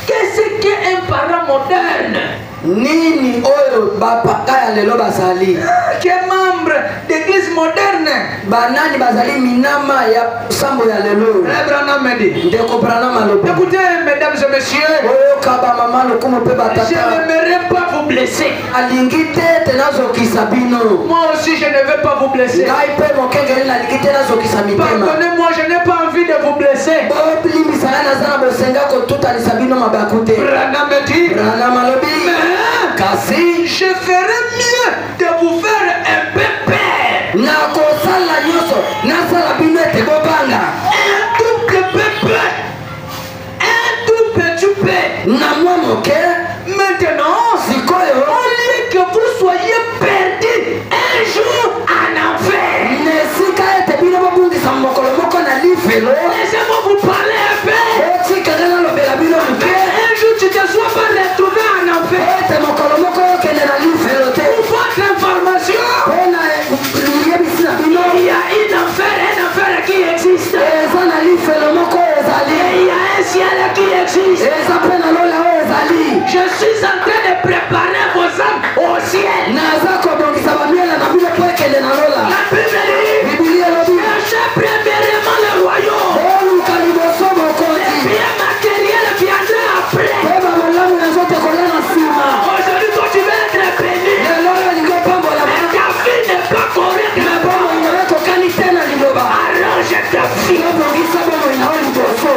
qu'est-ce qu'un parent moderne? Nini oyo bapaka ya lelo bazali qui est membre d'église moderne banani bazali minama ya sambo ya lelo Abraham me dit ndeko Branham alobi écoutez mesdames et messieurs oyo kaba mama lokumo pe batata je n'aimerais pas vous blesser alingi te tenazokisa bino moi aussi je ne veux pas vous blesser ngai pe mokengeli nalingi te nazokisa mitema pardonnez-moi je n'ai pas envie de vous blesser bilimbisana naza na bosenga kotutalisa bino mabaku te Branham me dit Branham alobi kasi je ferais mieux de vous faire un peu peur na kosala nyonso nasala bino ete bobanga un tout petit peu na mwa moke maintenant sikoyo au lieu que vous soyez perdus un jour en enfer nesika ete bino bobundisa mokolo moko na lifelo laissez-moi vous parler un peu otikanga nalobela bino moke un jour tu te sois pas retrouvé en enfer ete mokolo moko okende na lifelo te pour votre information mpona liyebisi na bino il y a un enfer qui existe eza na lifelo moko ezali il y a un ciel qui existe eza mpe na lola oyo ezali je suis en train de préparer vos âmes au ciel naza kobongisa bamiela na bino mpo ekende na lola la Bible dit bibili elobi cherchez premièrement le royaume oluka liboso mokonzi bien matériel viendra après mpe bamalamu nazotekola na nsima aujourd'hui toi tu vas être béni lelo oyo elingi opambola mais ta vie n'est pas correcte na bomoi na yo kokani te na liloba arrange ta vie obongisa bomoi na yo liboso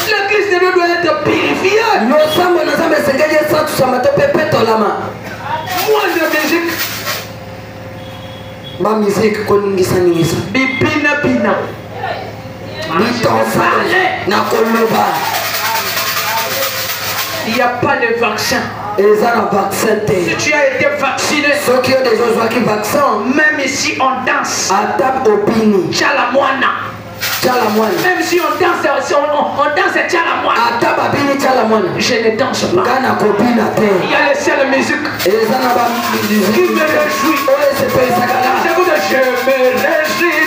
l'église de Dieu doit être purifiée losambo na nzambe esengeli esatusama to mpe petolama moins de musique bamiziki koningisa bipina bitonsa na koloba il n'y a pas de vaccin eza na vaccin te si tu as été vacciné soki yo deja ozwaki vaccin même ici on danse ata obini tchala mwana tala mwana même si on danse tchala mwana ata babini tala mwana je ne danse pas nga na kobina te il y a les seules musiques eza na qui me réjouit oyo esepelisaka j'écoute je me réjouis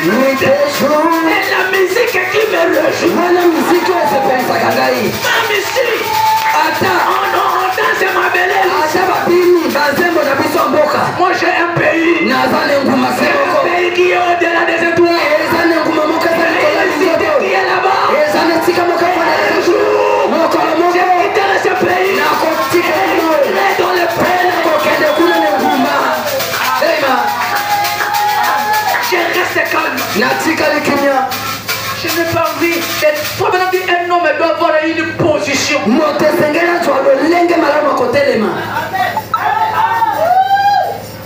et la musique qui me réjouit wana miziki oyo esepelisaka ngai même ici ata on danse ma belle ata babini banzembo na biso mboka moi j'ai un pays naza na enguma se moko un pays qui est au-delà des étoiles eza na enguma moko eza likolo ya lizoto qui est là-bas eza na esika moko mokolo moko nakotika dans le pays nakokende kuna na enguma ema je reste calme natikali kimia je n'ai pas envie d'être probablement un homme doit avoir une position moto esengeli azwa lolenge malamu akotelema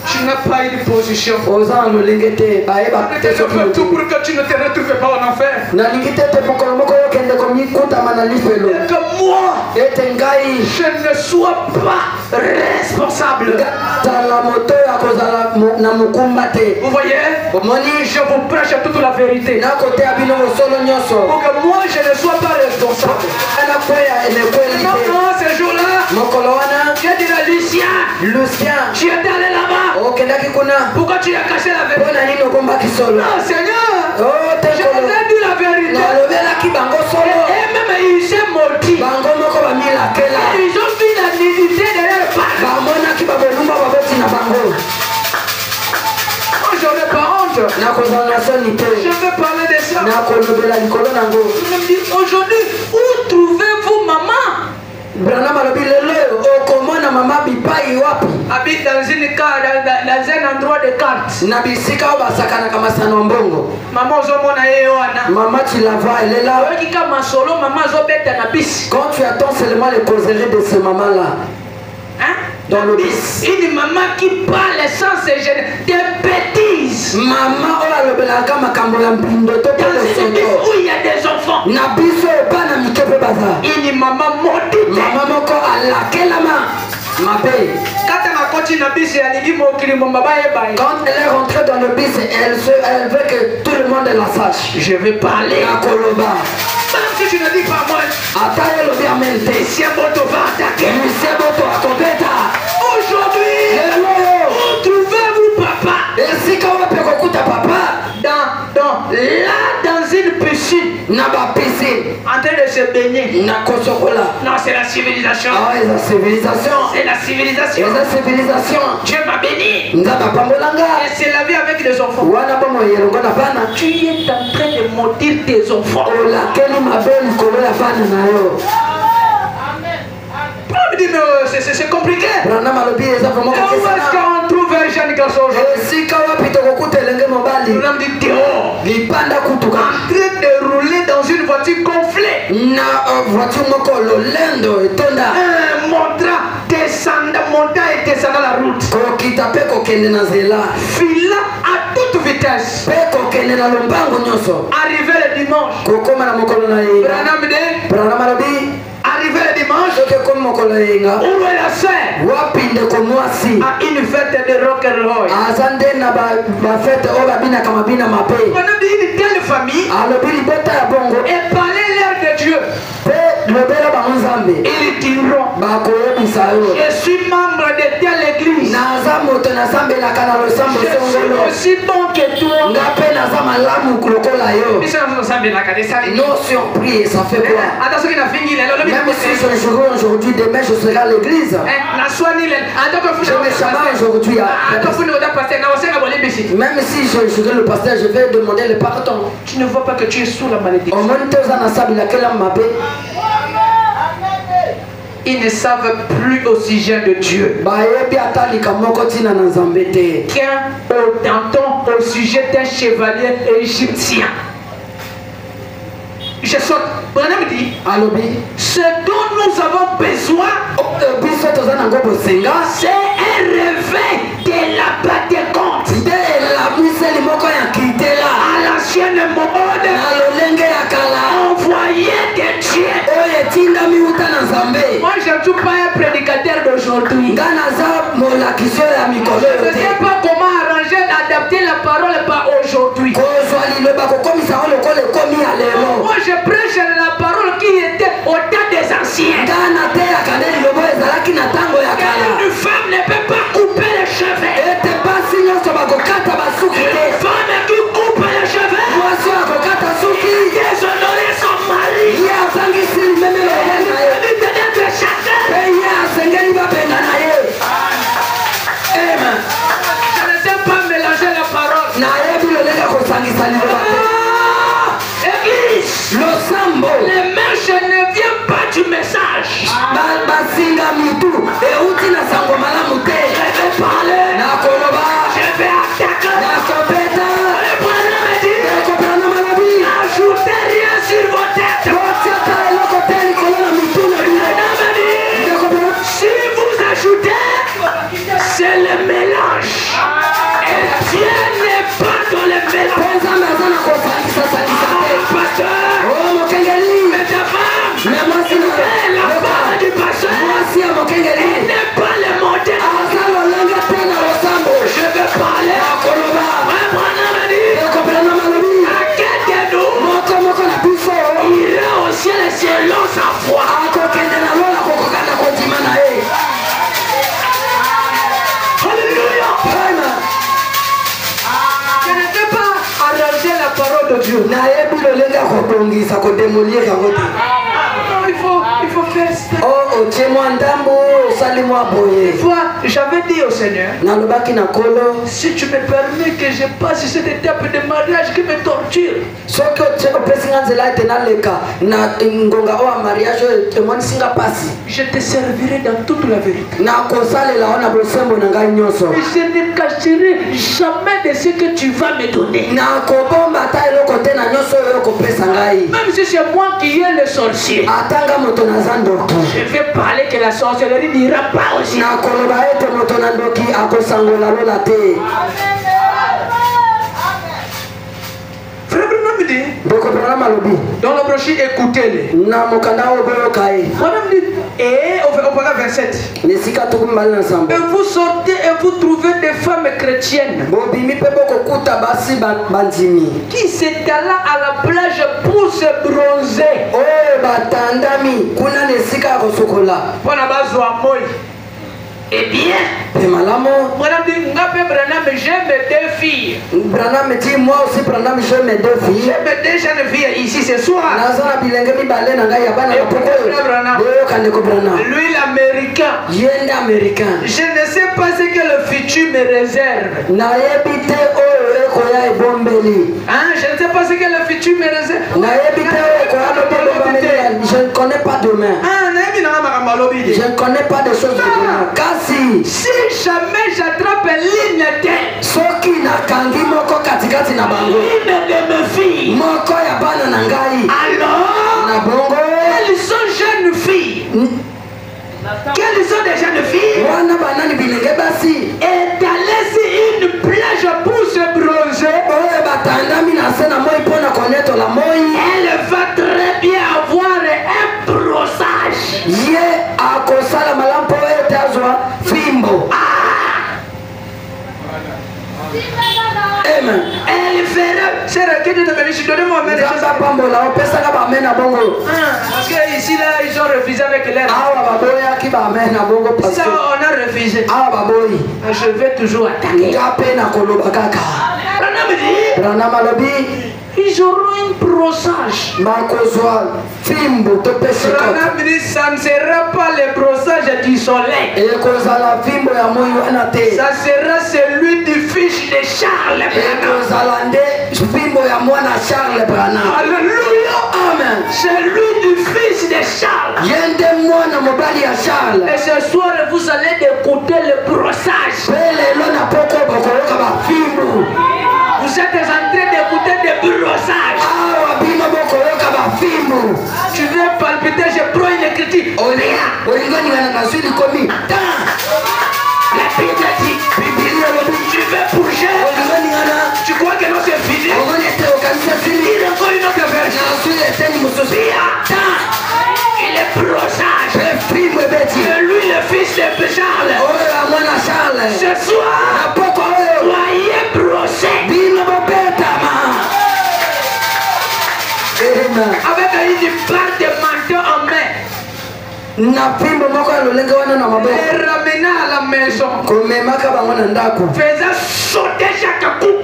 tu n'as pas une position oza na lolenge te bayeba te je fais tout pour que tu ne te retrouves pas en enfer nalingi te te mokolo moko okende komikutama na lifelo et que moi ete ngai je ne sois pas responsable tala moto ya kozala na mokumba te vous voyez omoni je vous prêche toute la vérité nakoteya bino mosolo nyonso pour que moi je ne sois pas responsable anakweya elekweli te non ce jour-là mokolo wana j'ai dit à Lucien tu es allé là-bas okendaki kuna pourquoi tu as caché la vérité mpona nini okombaki solo non Seigneur Oh, je vous ai dit la vérité nalobelaki bango solo et même ils s'est maudit bango moko bamilakela ils ont vu la nudité de leur part bamonaki babolumba baboti na bango moi j'en ai pas honte nakozala na soni te je veux parler de ça nakolobela likolo nango je me dis aujourd'hui où trouvez-vous maman Branham alobi lelo okomona mama bipai wapi à habite dans un endroit de cartes. Nabisika basakana kama sana mbongo. Maman ozomona ye wana. Maman tu la vois, elle est là. Oki kama solo maman ozobeta na bis. Quand tu attends seulement les causeries de ce maman là. Hein? Dans le bis. Une maman qui parle sans se gêner des bêtises. Maman ola lobelaka makambo ya mbindo to dans une bis où il y a des enfants. Na biso bana mikepe baza. Une maman maudite. Maman moko alakelama. Mabe. Quand elle est rentrée dans le bis, elle veut que tout le monde la sache. Je vais parler. La Koloba. Même si tu ne dis pas moi. Attendez le bien mente. Monsieur Boto va attaquer. Monsieur Boto a compéta. Aujourd'hui, où trouvez-vous papa? Et si quand on peut écouter papa dans une piscine. Naba piscine. En train de se baigner. Na kosokola. Non, c'est la civilisation. Ah ouais, la civilisation. C'est la civilisation. C'est la civilisation. Dieu m'a béni. Nzaba pambolanga. Et c'est la vie avec les enfants. Wana bomo yelongo na bana. Tu es en train de maudire tes enfants. Oh la keli mabeli kolo ya bana na yo. C'est compliqué. Où est-ce qu'on trouve un jeune garçon aujourd'hui? Nous l'avons dit dehors. En train de rouler dans une voiture gonflée. Un montra montant et descendant la route. Fila à toute vitesse. Arrivé le dimanche. Arrivé le dimanche, où est la sœur? À une fête de rock and roll. On a dit une telle famille et parler l'air de Dieu. Ils diront, je suis membre de telle église. Je suis aussi bon que toi. Non surpris, ça fait quoi? Même si je jouerai aujourd'hui, demain je serai à l'église. Je me chamaille aujourd'hui. Même si je jouerai le pasteur, je vais demander le pardon. Tu ne vois pas que tu es sous la malédiction. Ils ne savent plus au sujet de Dieu. Qu'un entend au sujet d'un chevalier égyptien. Je saute. Branham dit, ce dont nous avons besoin, c'est un réveil de la Pentecôte. À l'ancienne mode, envoyé de Dieu. Moi, je ne suis pas un prédicateur d'aujourd'hui. Je ne sais pas comment arranger, adapter la parole par aujourd'hui. Moi, je prêche la parole qui était au temps des anciens. Une femme ne peut pas couper les cheveux. Une femme qui coupe les cheveux, déshonorer son mari. D'être chassé. Je ne sais pas mélanger la parole. Église, les mèches ne viennent pas du message. Je vais parler. Je vais attaquer. N'ajoutez rien sur vos têtes. Si vous ajoutez, c'est le mélange. Et Dieu n'est pas dans le mélange. Pasteur, mais ta femme, la femme du pasteur, elle n'est pas le modèle. Je vais parler. À quel de nous il est au ciel et selon sa foi. Alléluia. Je ne sais pas arranger la parole de Dieu. Il faut faire ça. Une fois, j'avais dit au Seigneur, si tu me permets que je passe cette étape de mariage qui me torture, je te servirai dans toute la vérité. Et je ne cacherai jamais de ce que tu vas me donner. Même si c'est moi qui ai le sorcier, je vais parler que la sorcellerie n'ira pas aussi. Frère Branham dit, dans le brochure, écoutez-les. Madame dit, et au paragraphe 27, et vous sortez et vous trouvez des femmes chrétiennes qui s'étalent à la plage pour se bronzer. Eh bien, Madame dit, j'aime deux filles. Branham dit, moi aussi, Branham, j'aime mes deux filles. J'aime deux jeunes filles ici ce soir. Lui, l'américain. Je ne sais pas ce que le futur me réserve. Hein? Je ne sais pas ce que le futur me réserve. Je ne connais pas demain. Je ne connais pas de choses de demain. Si jamais j'attrape l'une d'elles, l'une de mes filles, alors elles sont jeunes filles. Quelles sont des jeunes filles? Et d'aller sur une plage pour se bronzer, elle va très bien avoir un brossage. Amen. Elle fera. C'est la quête de la bénédiction. Donnez-moi un parce que ici, là, ils ont refusé avec l'air. Ça, on a refusé. Je vais toujours attaquer. Ils auront un brossage. Ça ne sera pas le brossage du soleil. Ça sera celui du fils de Charles Branham. Alléluia. Amen. Celui du fils de Charles. Et ce soir, vous allez écouter le brossage. Vous êtes en train d'écouter des brossages. Tu veux palpiter, je prends une écriture. La Bible dit, tu veux bouger. Tu crois que non c'est fini? Il encore une autre version. Il est brossage. C'est lui le fils de Charles. Ce soir, soyez brossés. Avec une part de manteau en main. Et ramener à la maison. Faisant sauter chaque coup.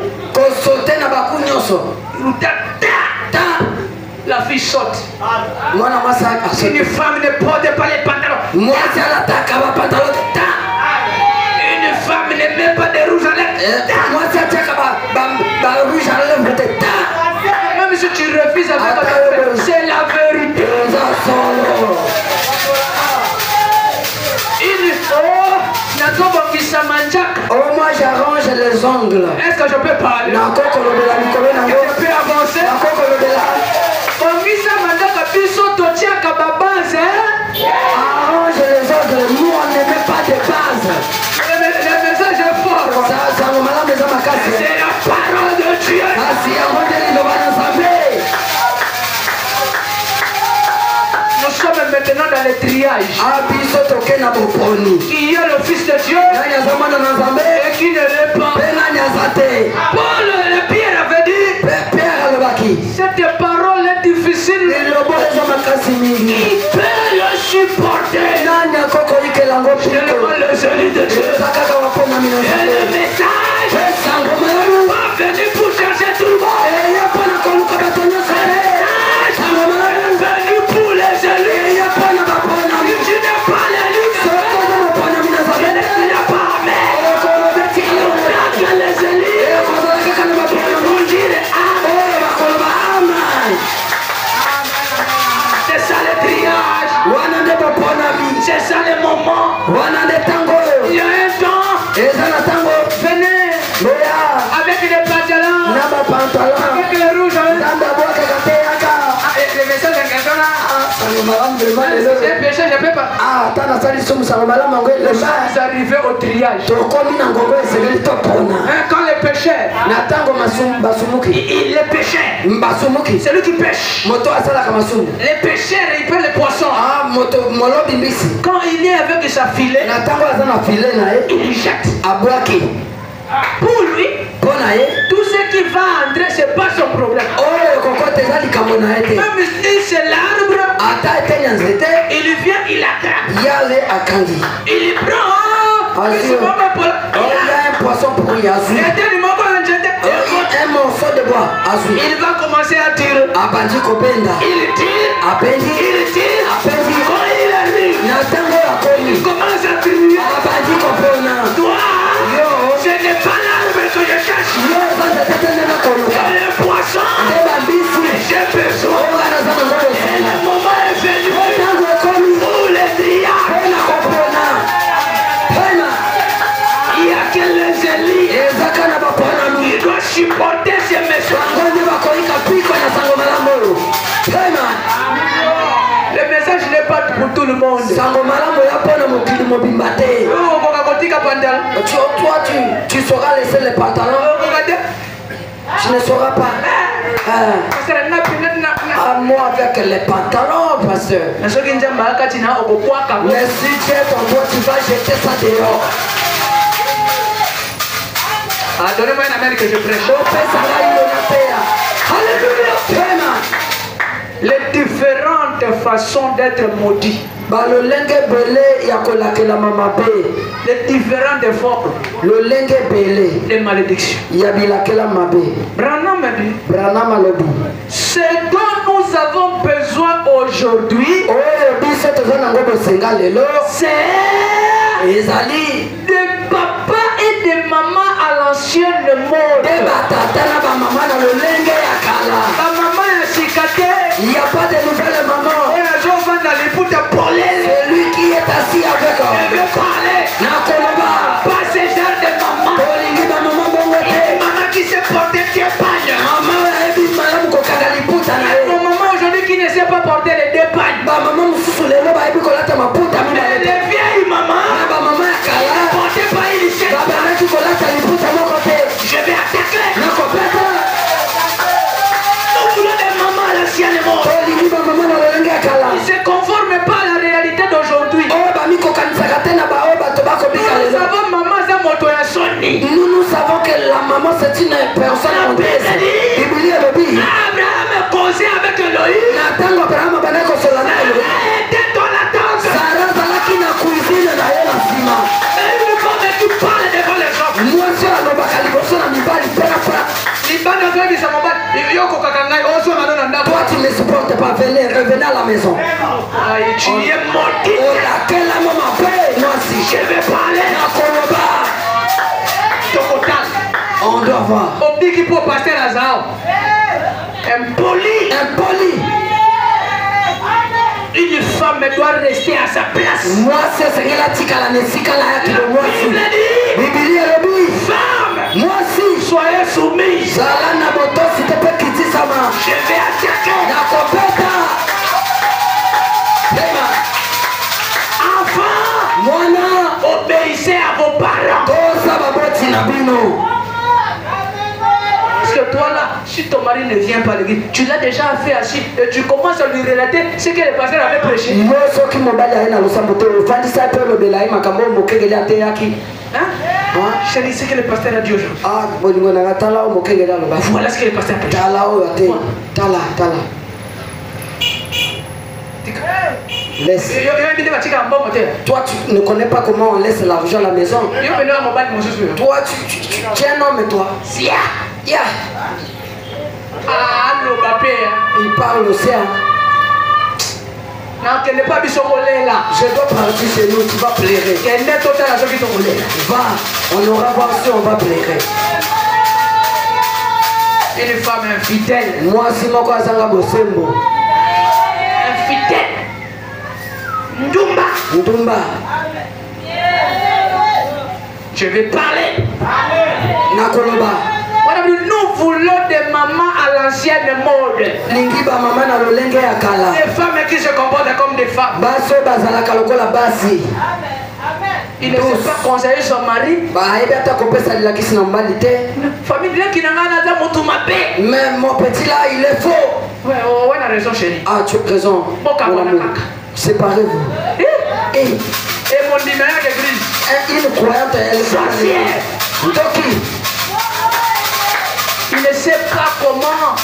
La fille saute. Une femme ne porte pas les pantalons. Une femme ne met pas de rouge à lèvres. Même si tu refuses avec ta femme, c'est la vérité. Oh, moi j'arrange les ongles. Est-ce que je peux parler? Je peux avancer? Arrange les ongles. Nous on ne met pas de base. Le message est fort. C'est la parole de Dieu. Nous sommes maintenant dans le triage. Qui est le Fils de Dieu et qui ne l'est pas. Paul le Pierre avait dit, cette parole est difficile. Qui peut le supporter? Seulement le Salut de Dieu. Et le message va venir pour chercher tout le monde. Le message est venu pour les élus. Tu n'es pas l'élu. Il y a un temps, venez avec les pantalons, avec les rouges. Les messages d'engagement là, c'est un péché, je ne peux pas. Vous arrivez au triage. Quand les pécheurs, les pécheurs, c'est lui qui pêche. Les pêcheurs, ils prennent les poissons. Quand il est avec sa filet, il jette. Pour lui, tout ce qui va entrer, ce n'est pas son problème. Même si c'est l'arbre, il vient, il attrape. Il prend. Il y a un poisson pour y assurer. Un morceau de bois. Il va commencer à tirer. Il tire. Il tire. Quand il arrive, il commence à tirer. Toi, ce n'est pas l'arbre que je cherche. C'est le poisson. J'ai besoin. Et le moment est venu pour les triages. Il y a que les élites qui doivent supporter ces messages. Le message n'est pas pour tout le monde. Toi, tu sauras laisser les pantalons. Tu ne sauras pas. À moi avec les pantalons, pasteur. Mais si tu es ton doigt, tu vas jeter ça dehors. Donnez-moi une amène que je prêche. Alléluia. Les différentes façons d'être maudit. Les différentes formes. Les malédictions. Branham m'a dit, ce dont nous avons besoin aujourd'hui, c'est de papa et de maman à l'ancienne mode. Maman est cicatée. Il n'y a pas de nouvelles mamans. Celui qui est assis avec eux. Elle veut parler. Pas ce genre de maman. Maman qui s'est portée pied pagne. Maman aujourd'hui qui ne sait pas porter les deux pagnes. Les vieilles mamans ne portaient pas une chaîne. Je vais attaquer. Nous voulons des mamans à l'ancienne mort. Ils ne se conforment pas à la réalité d'aujourd'hui. Nous savons que la maman c'est une personne anglaise. Abraham causait avec Elohim. Toi tu ne supportes pas, revenez à la maison. Tu es maudit. Moi aussi je vais parler. On doit voir. On dit qu'il faut passer la zao. Impoli. Une femme doit rester à sa place. Moi c'est ce qu'elle a dit qu'à la Nesika qui le moi aussi. Femme. Moi aussi. Soyez soumise. Je vais attaquer. Enfant, obéissez à vos parents. Parce que toi là, si ton mari ne vient pas à l'église, tu l'as déjà fait assis et tu commences à lui relater ce que le pasteur avait prêché. Chérie, c'est ce que le pasteur a dit aujourd'hui. Voilà ce que le pasteur a prêché. Laisse. Toi tu ne connais pas comment on laisse l'argent à la maison. Toi tu es un homme et toi. Il parle aussi. Je dois partir chez nous, tu vas pleurer. Va, on aura voir si on va pleurer. Une femme infidèle. Moi si mon Zanga Bosembo. Infidèle. Ndumba. Je vais parler. Nakoloba. Nous voulons des mamans à l'ancienne mode. Des femmes qui se comportent comme des femmes. Il ne sait pas conseiller son mari. Famille qui n'a pas mais mon petit là, il est faux. Ouais, on a raison, chérie. Ah, tu as raison. Séparez-vous. Et mon numéro d'église. Une croyante, elle est sorcière. Il ne sait pas comment.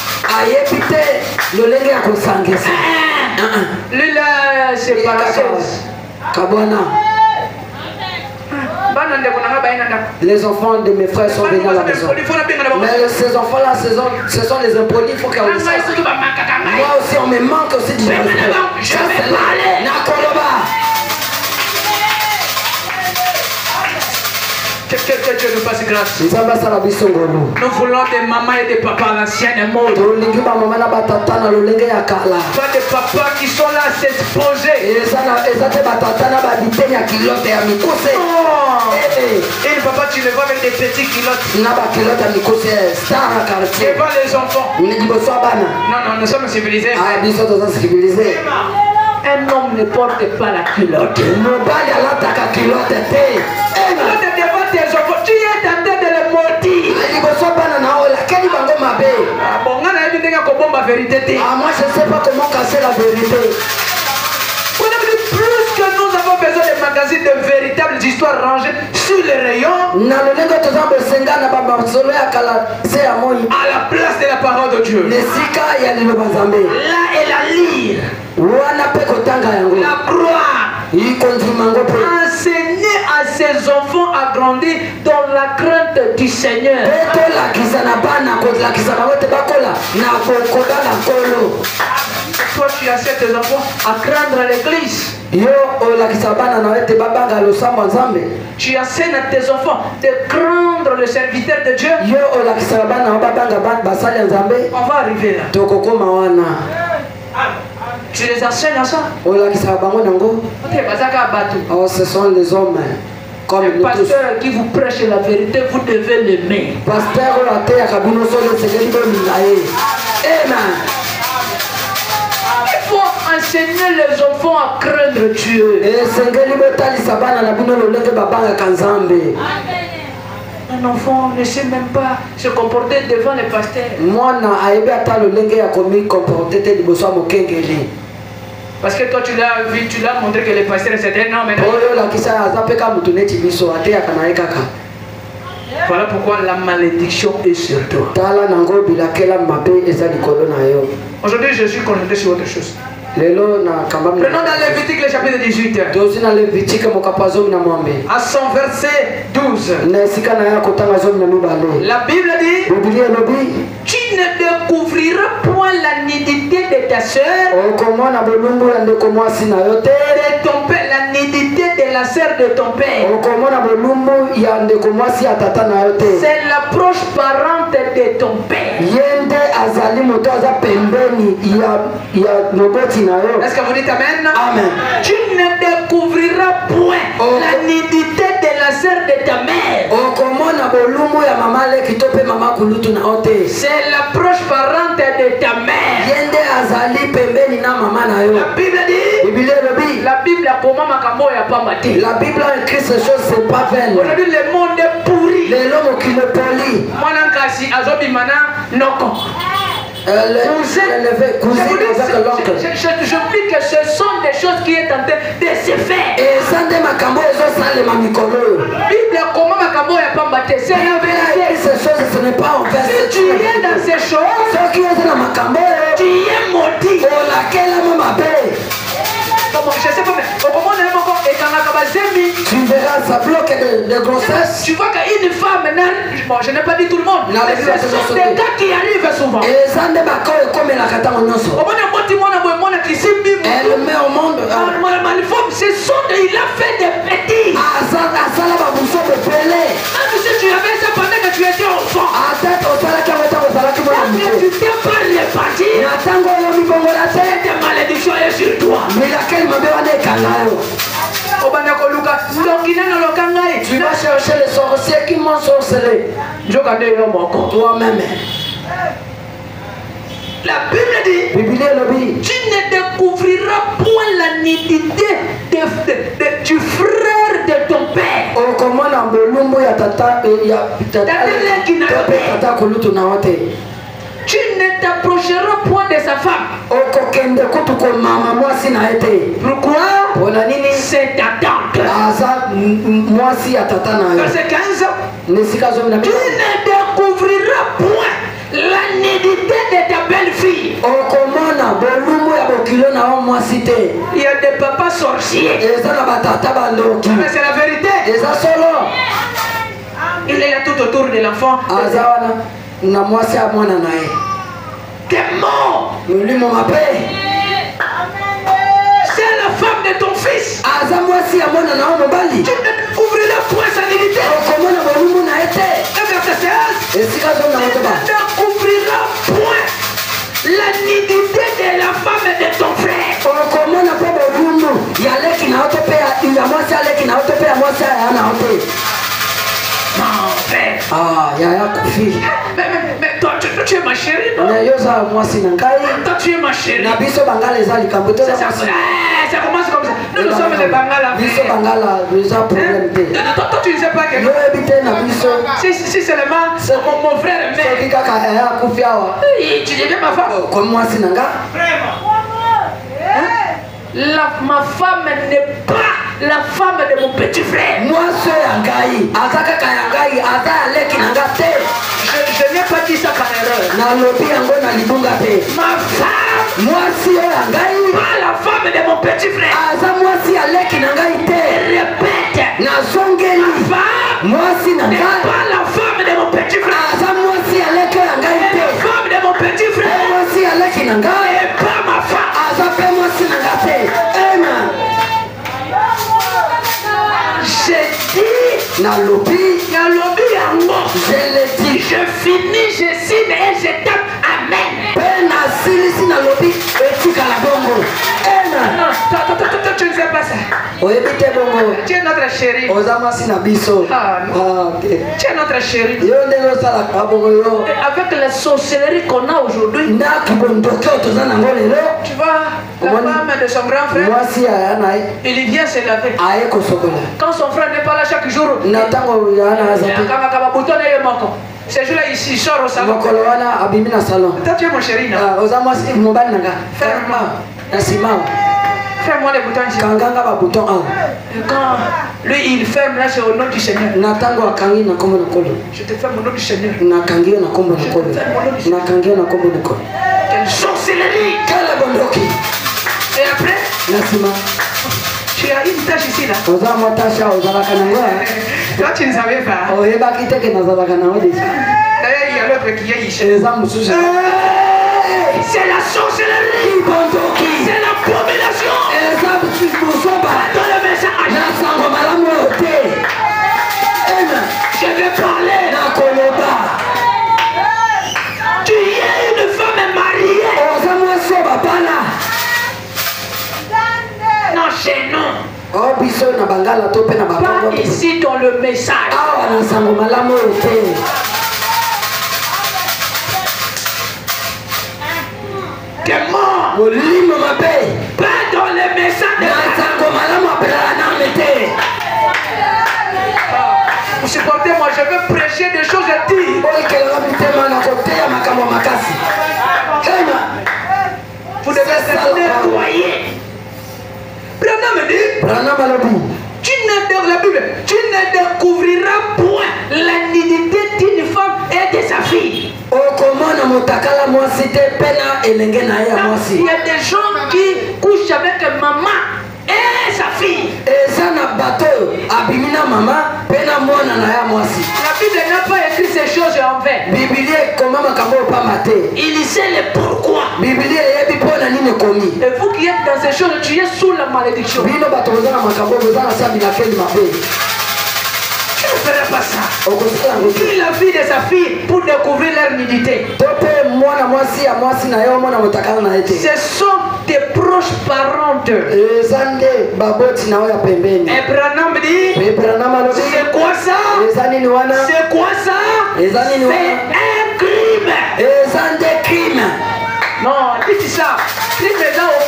Lui là, c'est pas la chose. Les enfants de mes frères sont venus à la maison. Mais ces enfants-là, ce sont les impolis. Il faut qu'on les sache. Moi aussi, on me manque aussi du respect. Je vais parler. Que Dieu nous fasse grâce. Nous voulons des mamans et des papas à l'ancienne mode. Pas des papas qui sont là à s'exposer. Et les papas, tu les vois avec des petits culottes. Devant les enfants. Non, nous sommes civilisés. Un homme ne porte pas la culotte. Tu es tenté de le maudire. Moi je ne sais pas comment casser la vérité. Plus que nous avons besoin de magazines de véritables histoires rangées sur les rayons, à la place de la parole de Dieu. Là est la lire, la croire. Enseigner à ses enfants à grandir dans la crainte du Seigneur. Toi, tu enseignes tes enfants à craindre l'église. Tu enseignes à tes enfants de craindre le serviteur de Dieu. On va arriver là. Tu les enseignes à ça. Ce sont les hommes. Comme le pasteur qui vous prêche la vérité, vous devez l'aimer. Amen. Il faut enseigner les enfants à craindre Dieu. Un enfant ne sait même pas se comporter devant les pasteurs. Parce que toi tu l'as vu, tu l'as montré que les pasteurs c'était un homme. Voilà pourquoi la malédiction est sur toi. Aujourd'hui je suis concentré sur autre chose. Prenons dans Lévitique le chapitre 18. À son verset 12. La Bible dit: tu ne découvriras point la nudité de ta soeur, de ton père, la nudité de la sœur de ton père. C'est la proche parente de ton père. Est-ce que vous dites amen? Amen. Tu ne découvriras point la nudité de la sœur de ta mère. C'est la proche parente de ta mère. La Bible a comment makambo ya pambati. La Bible a écrit ces choses, c'est pas vain. Aujourd'hui le monde est pourri. Les hommes qui le polient. Mwana kasi azobi mana noko. Je dis que ce sont des choses qui est en train de se faire. Bible comment makambo ya pambate. C'est la vérité. Ces choses, ce n'est pas en fait. Si tu es dans ces choses, tu es maudit. Je sais pas, mais tu verras, ça bloque de grossesse. Tu vois qu'une femme, bon, je n'ai pas dit tout le monde, mais ce sont des cas qui arrivent souvent. Elle met au monde. Ce sont des, il a fait des bêtises. Même si tu avais ça pendant que tu étais enfant. Mais tu t'es pas réparti. Cette malédiction est sur toi. Tu Tu vas chercher les sorciers qui m'ont sorcelé. Toi-même. La Bible dit, tu ne découvriras point la nudité du frère de ton père. Tu ne t'approcheras point de sa femme. Pourquoi? C'est ta tante. Verset 15. Tu ne découvriras point la nudité de ta belle-fille. Il y a des papas sorciers. Mais c'est la vérité. Il est là tout autour de l'enfant. T'es mort. C'est la femme de ton fils. Tu ne découvriras point sa nudité. Et verset 16. Tu ne découvriras point la nudité de la femme de ton frère. Mon frère. Mais toi, tu es ma chérie, non? Toi, tu es ma chérie. Ça commence comme ça. Nous sommes les Bangala. Toi, tu ne sais pas que si seulement mon frère est mère, tu deviens ma femme. Ma femme n'est pas la femme de mon petit frère. Je n'ai pas dit ça par erreur. Ma femme, pas la femme de mon petit frère. Répète. Ma femme n'est pas la femme de mon petit frère. La femme de mon petit frère n'est pas ma femme. J'ai dit, je l'ai dit, je finis, je signe et je tape amen. Non, toi, tu ne sais pas ça. Tu es notre chérie. Tu es notre chérie. Avec la sorcellerie qu'on a aujourd'hui, tu vois, la femme de son grand frère, il vient se laver. Quand son frère n'est pas là chaque jour, ces jours-là, il sort au salon. Toi, tu es mon chéri, non? Ferme-moi les boutons ici. Quand lui il ferme, là c'est au nom du Seigneur. Je te ferme au nom du Seigneur. Quelle sorcellerie! Et après, tu as une tâche ici là. Toi tu ne savais pas. D'ailleurs il y a l'autre qui est ici. C'est la sorcellerie. C'est l'abomination. Dans le message, je vais parler. Tu es une femme mariée. Non, chez nous. Pas ici dans le message. T'es mort. Pas dans les messages de vous supportez, moi je veux prêcher des choses à dire. Vous devez être nettoyé. Branham dit, tu ne découvriras point la nudité d'une femme et de sa fille. Il y a des gens qui couchent avec maman et sa fille. La Bible n'a pas écrit ces choses en vain. Il sait le pourquoi. Et vous qui êtes dans ces choses, tu es sous la malédiction. Tu ne feras pas ça. Prie la fille de sa fille pour découvrir leur nudité. Ce sont tes proches parents, collaborateurs. Et Branham dit, c'est quoi ça? C'est quoi ça? C'est un crime. Non, dis ça. Crime est là au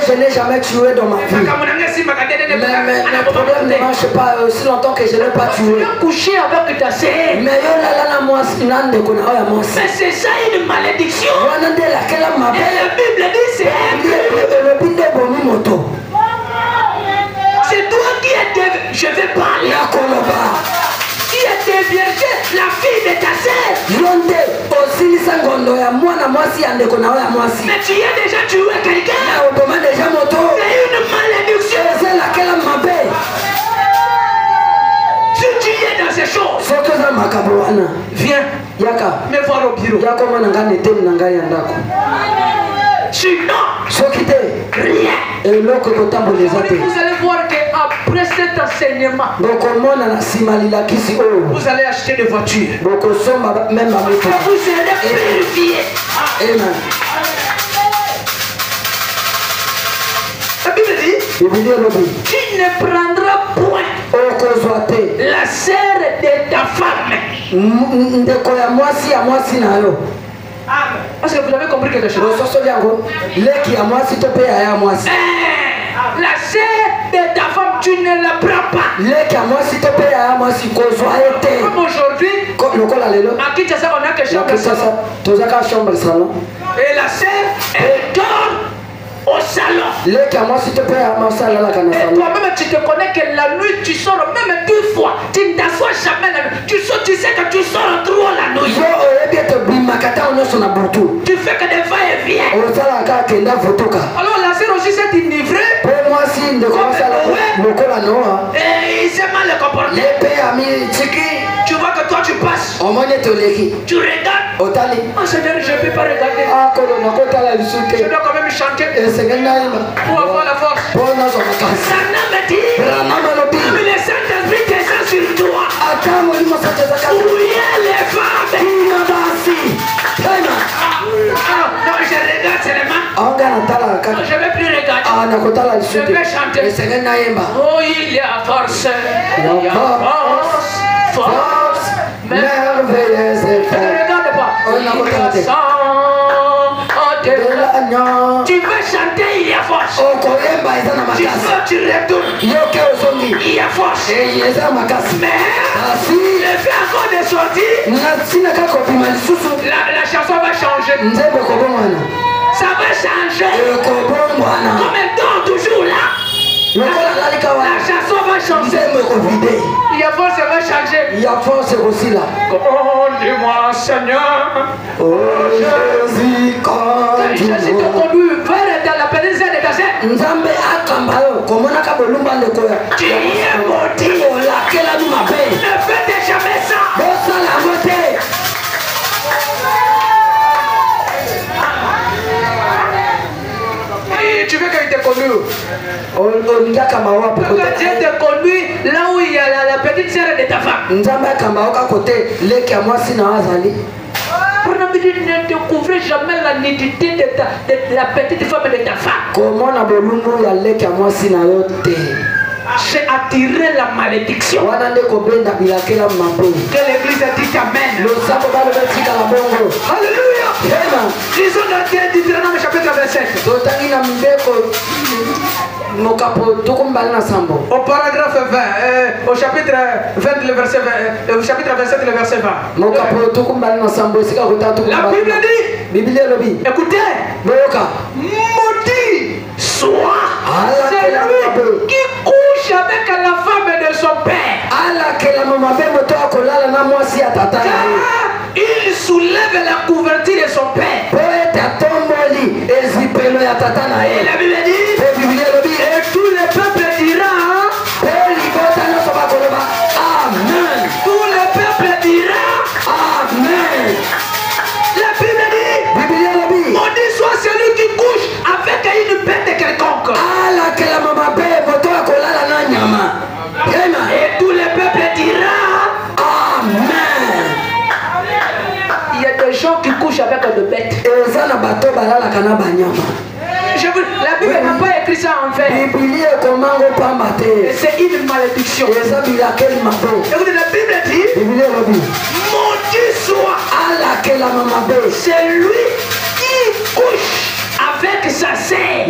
je n'ai jamais tué dans ma vie. Mais le problème ne marche pas aussi longtemps que je ne l'ai pas tué. Coucher avec ta sœur. Mais c'est ça une malédiction. Et la Bible dit c'est un crime. C'est toi qui es je vais parler. Qui était vierge, la fille de ta sœur. Mais tu as déjà tué quelqu'un. C'est une malédiction. Si tu es dans ces choses, viens me voir au bureau. Sinon, rien. Vous allez voir qu'après cet enseignement, vous allez acheter des voitures. Vous serez purifiés. Amen. La Bible dit, tu ne prendras point la sœur de ta femme. Parce que vous avez compris quelque chose. La sœur de ta femme, tu ne la prends pas. Comme aujourd'hui, à Kinshasa, on a que chambre salon. Et la sœur, elle dort au salon. Et toi-même, tu te connais que la nuit, tu sors même 2 fois. Tu ne t'assois jamais la nuit. Tu sais que tu sors trop la nuit. Tu fais que des va-et-vient. Alors la sœur aussi s'est inivrée. Et il s'est mal comporté. Tu vois que toi tu passes. Tu regardes. Oh Seigneur, je ne peux pas regarder. Je dois quand même chanter pour avoir la force. Branham dit, mais le Saint-Esprit descend sur toi. Où y a les femmes? Non, je regarde seulement. Je ne vais plus regarder. Je vais chanter. Oh, il y a force. Il y a force merveilleuse. Ne regarde pas. Tu veux chanter, il y a force. Tu veux, tu retournes. Il y a force. Mais le fait encore de sortir, la chanson va changer. Ça va changer. Combien de temps toujours là? La chanson va changer. Il y a force, ça va changer. Conduis-moi, Seigneur. Oh Jésus, Jésus te conduit vers la péninsule de Gaza. Tu es maudit. Ne faites jamais ça. Tu veux qu'il te conduise? Dieu te conduit là où il y a la petite sœur de ta femme. Ne découvrez jamais la nudité de la petite femme de ta femme. J'ai attiré la malédiction. Que l'église a dit Amen. Alléluia. Lisons dans Deutéronome chapitre 27. Au paragraphe 20, au chapitre 20, le verset 20, au chapitre 27, le verset 20. La Bible dit, écoutez, maudit soit celui qui couche avec la femme de son père. Il soulève la couverture de son père. Et la Bible dit, et tout le peuple dira Amen. Tout le peuple dira Amen. La Bible dit, maudit soit celui qui couche avec une bête quelconque. Et tout le peuple dira Amen. Il y a des gens qui couchent avec une bête. La Bible n'a pas écrit ça en fait. C'est une malédiction. Écoutez, la Bible dit maudit soit celui qui couche avec sa sœur,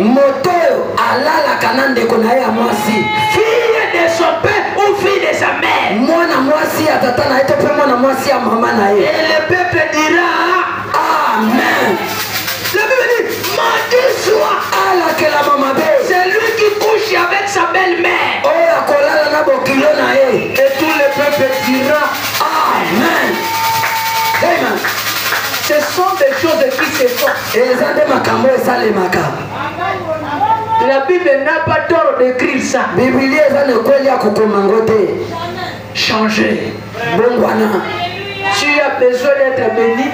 fille de son père ou fille de sa mère. Et le peuple dira Amen. La Bible dit maudit soit celui qui couche avec sa belle-mère. Et tout le peuple dira Amen. Amen. Ce sont des choses qui se font. La Bible n'a pas tort d'écrire ça. Changer. Tu as besoin d'être béni.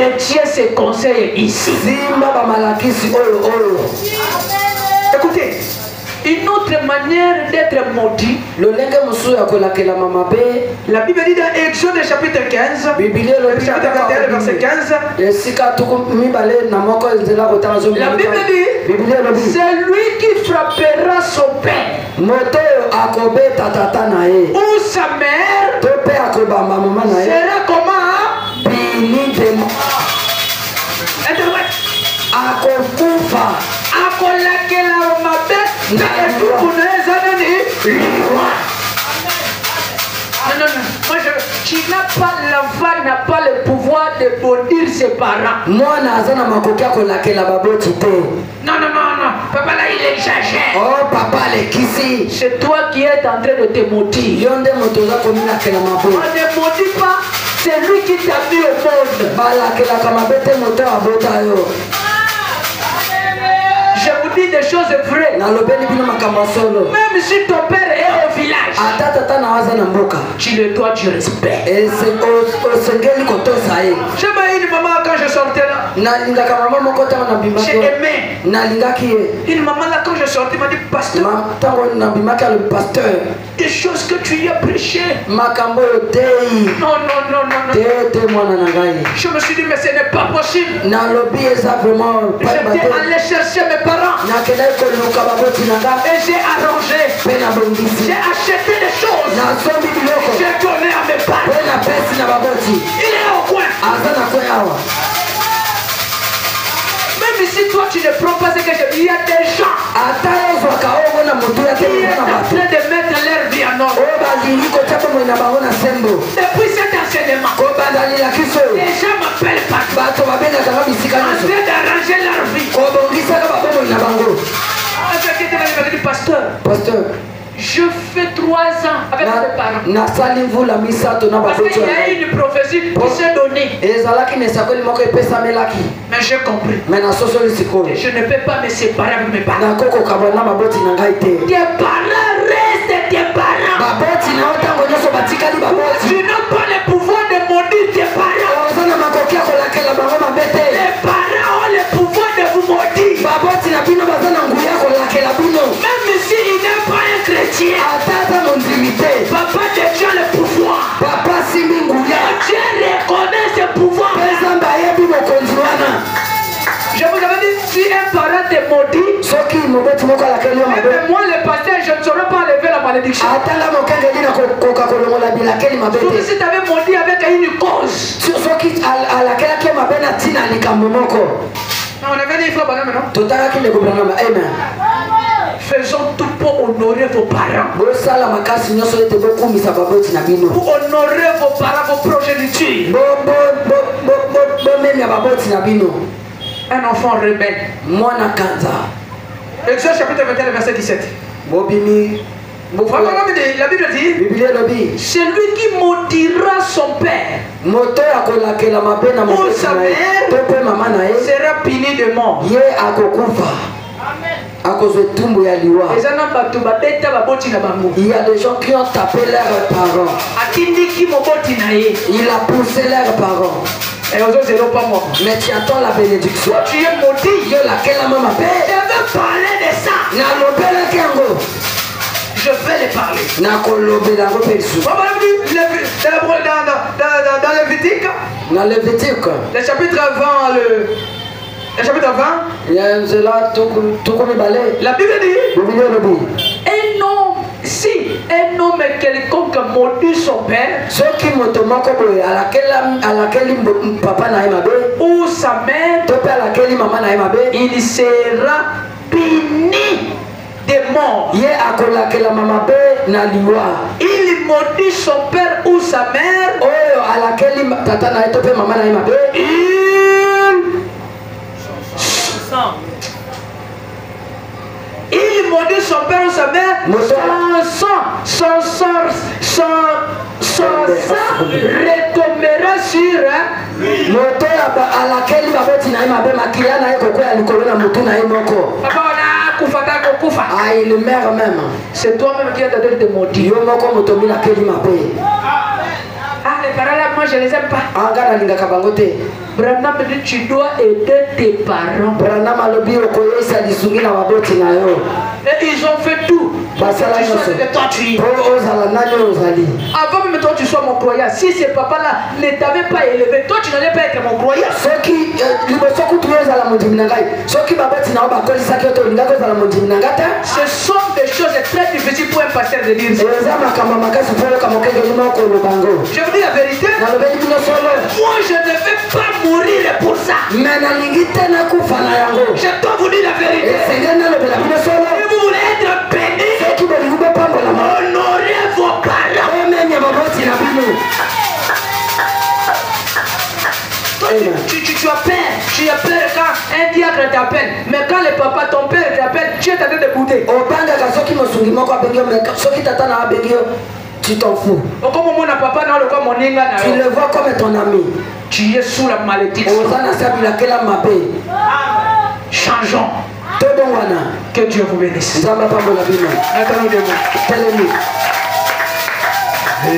Retiens ces conseils ici. Écoutez, une autre manière d'être maudit. La Bible dit dans Exode chapitre 15, chapitre 21, verset 15. La Bible dit c'est lui qui frappera son père ou sa mère sera comment? Non. Tu n'as pas, l'enfant n'a pas le pouvoir de maudire ses parents. Non. Papa là il exagère. Oh papa les kisi. C'est toi qui es en train de te maudire. On ne maudit pas. C'est lui qui t'a mis au monde. Je vous dis des choses vraies. Même si ton père est au village, tu le dois du respect. J'aimais une maman quand je sortais là. J'ai aimé. Une maman là quand je sortais m'a dit pasteur. Des choses que tu as prêchées. Non. Je me suis dit mais ce n'est pas possible. J'étais allé chercher mes parents. Et j'ai arrangé. J'ai acheté des choses. J'ai donné à mes parents. Il est au coin. Même si toi tu ne prends pas ce que je dis, il y a des gens qui sont en train de mettre leur vie en ordre. Depuis cet enseignement, les gens m'appellent partout. En train d'arranger leur vie. Pasteur, je fais 3 ans avec mes parents. Parce qu'il y a une prophétie qui s'est donnée. Mais j'ai compris. Et je ne peux pas me séparer avec mes parents. Tes parents restent tes parents. Tu n'as pas le pouvoir de maudire tes parents. Les parents ont le pouvoir de vous maudire. Même s'il n'est pas un chrétien, papa de Dieu a le pouvoir. Dieu reconnaît ce pouvoir. Je vous avais dit, si un parent te maudit, même moi le pasteur, je ne saurais pas enlever la malédiction. Surtout si tu avais maudit avec une cause. On avait dit il faut non? Faisons tout pour honorer vos parents. Pour honorer vos parents, vos progénitures. Un enfant rebelle. Exode chapitre 21, verset 17. La Bible dit celui qui maudira son père ou sa mère sera puni de mort. Il y a des gens qui ont tapé leurs parents. Il a poussé leurs parents. Mais tu attends la bénédiction. Tu es maudit. Je vais parler de ça. Je vais les parler. Dans le Lévitique, le chapitre 20, Le chapitre 20. La Bible dit, un homme, si un homme quelconque maudit son père ou sa mère, il sera puni de mort. Il maudit son père ou sa mère, il maudit son père ou sa mère, son sang retombera sur le maire même. C'est toi-même qui as donné de maudire. Ah, les parents là, moi je les aime pas. Branham dit tu dois aider tes parents. Et ils ont fait tout. Toi, tu avant même toi tu sois mon croyant. Si ce papa là ne t'avait pas élevé, toi tu n'allais pas être mon croyant. Ce sont des choses très difficiles pour un pasteur de dire. Je vous dis la vérité. Moi je ne vais pas mourir pour ça. Je dois vous dire la vérité. Et vous voulez être béni. Honorez vos parents. Toi, tu as peur quand un diacre t'appelle. Mais quand le papa, ton père t'appelle, tu es en train de bouder. Tu t'en fous. Tu le vois comme ton ami. Tu es sous la malédiction. Changeons. Que Dieu vous bénisse. Attendons de vous. Et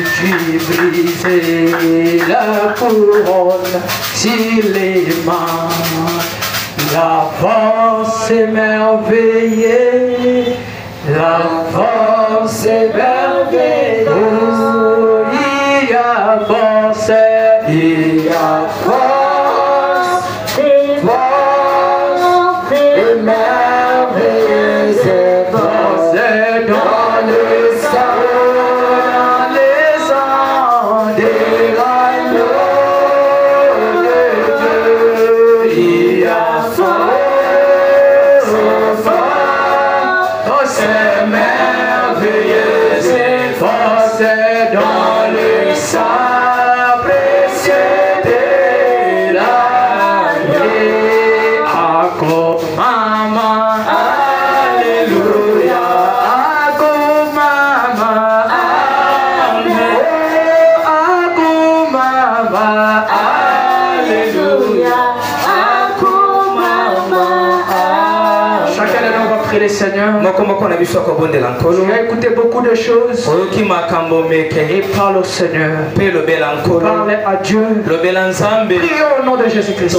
tu brises la couronne sur les mains. La force est merveilleuse. La force est merveilleuse. Il y a force. Il y a force. Force est merveilleuse. Force dans le sang. Dans les sangs de l'agneau de Dieu. Il y a force. Force merveilleuse, force dans le sang précieux de l'agneau. Ako mama, alléluia. Ako mama, amen. Ako mama, alléluia. Ako mama, amen. Chacun de nous va prier le Seigneur. Tu as écouté beaucoup de choses. Et parle au Seigneur. Parle à Dieu. Prions au nom de Jésus-Christ.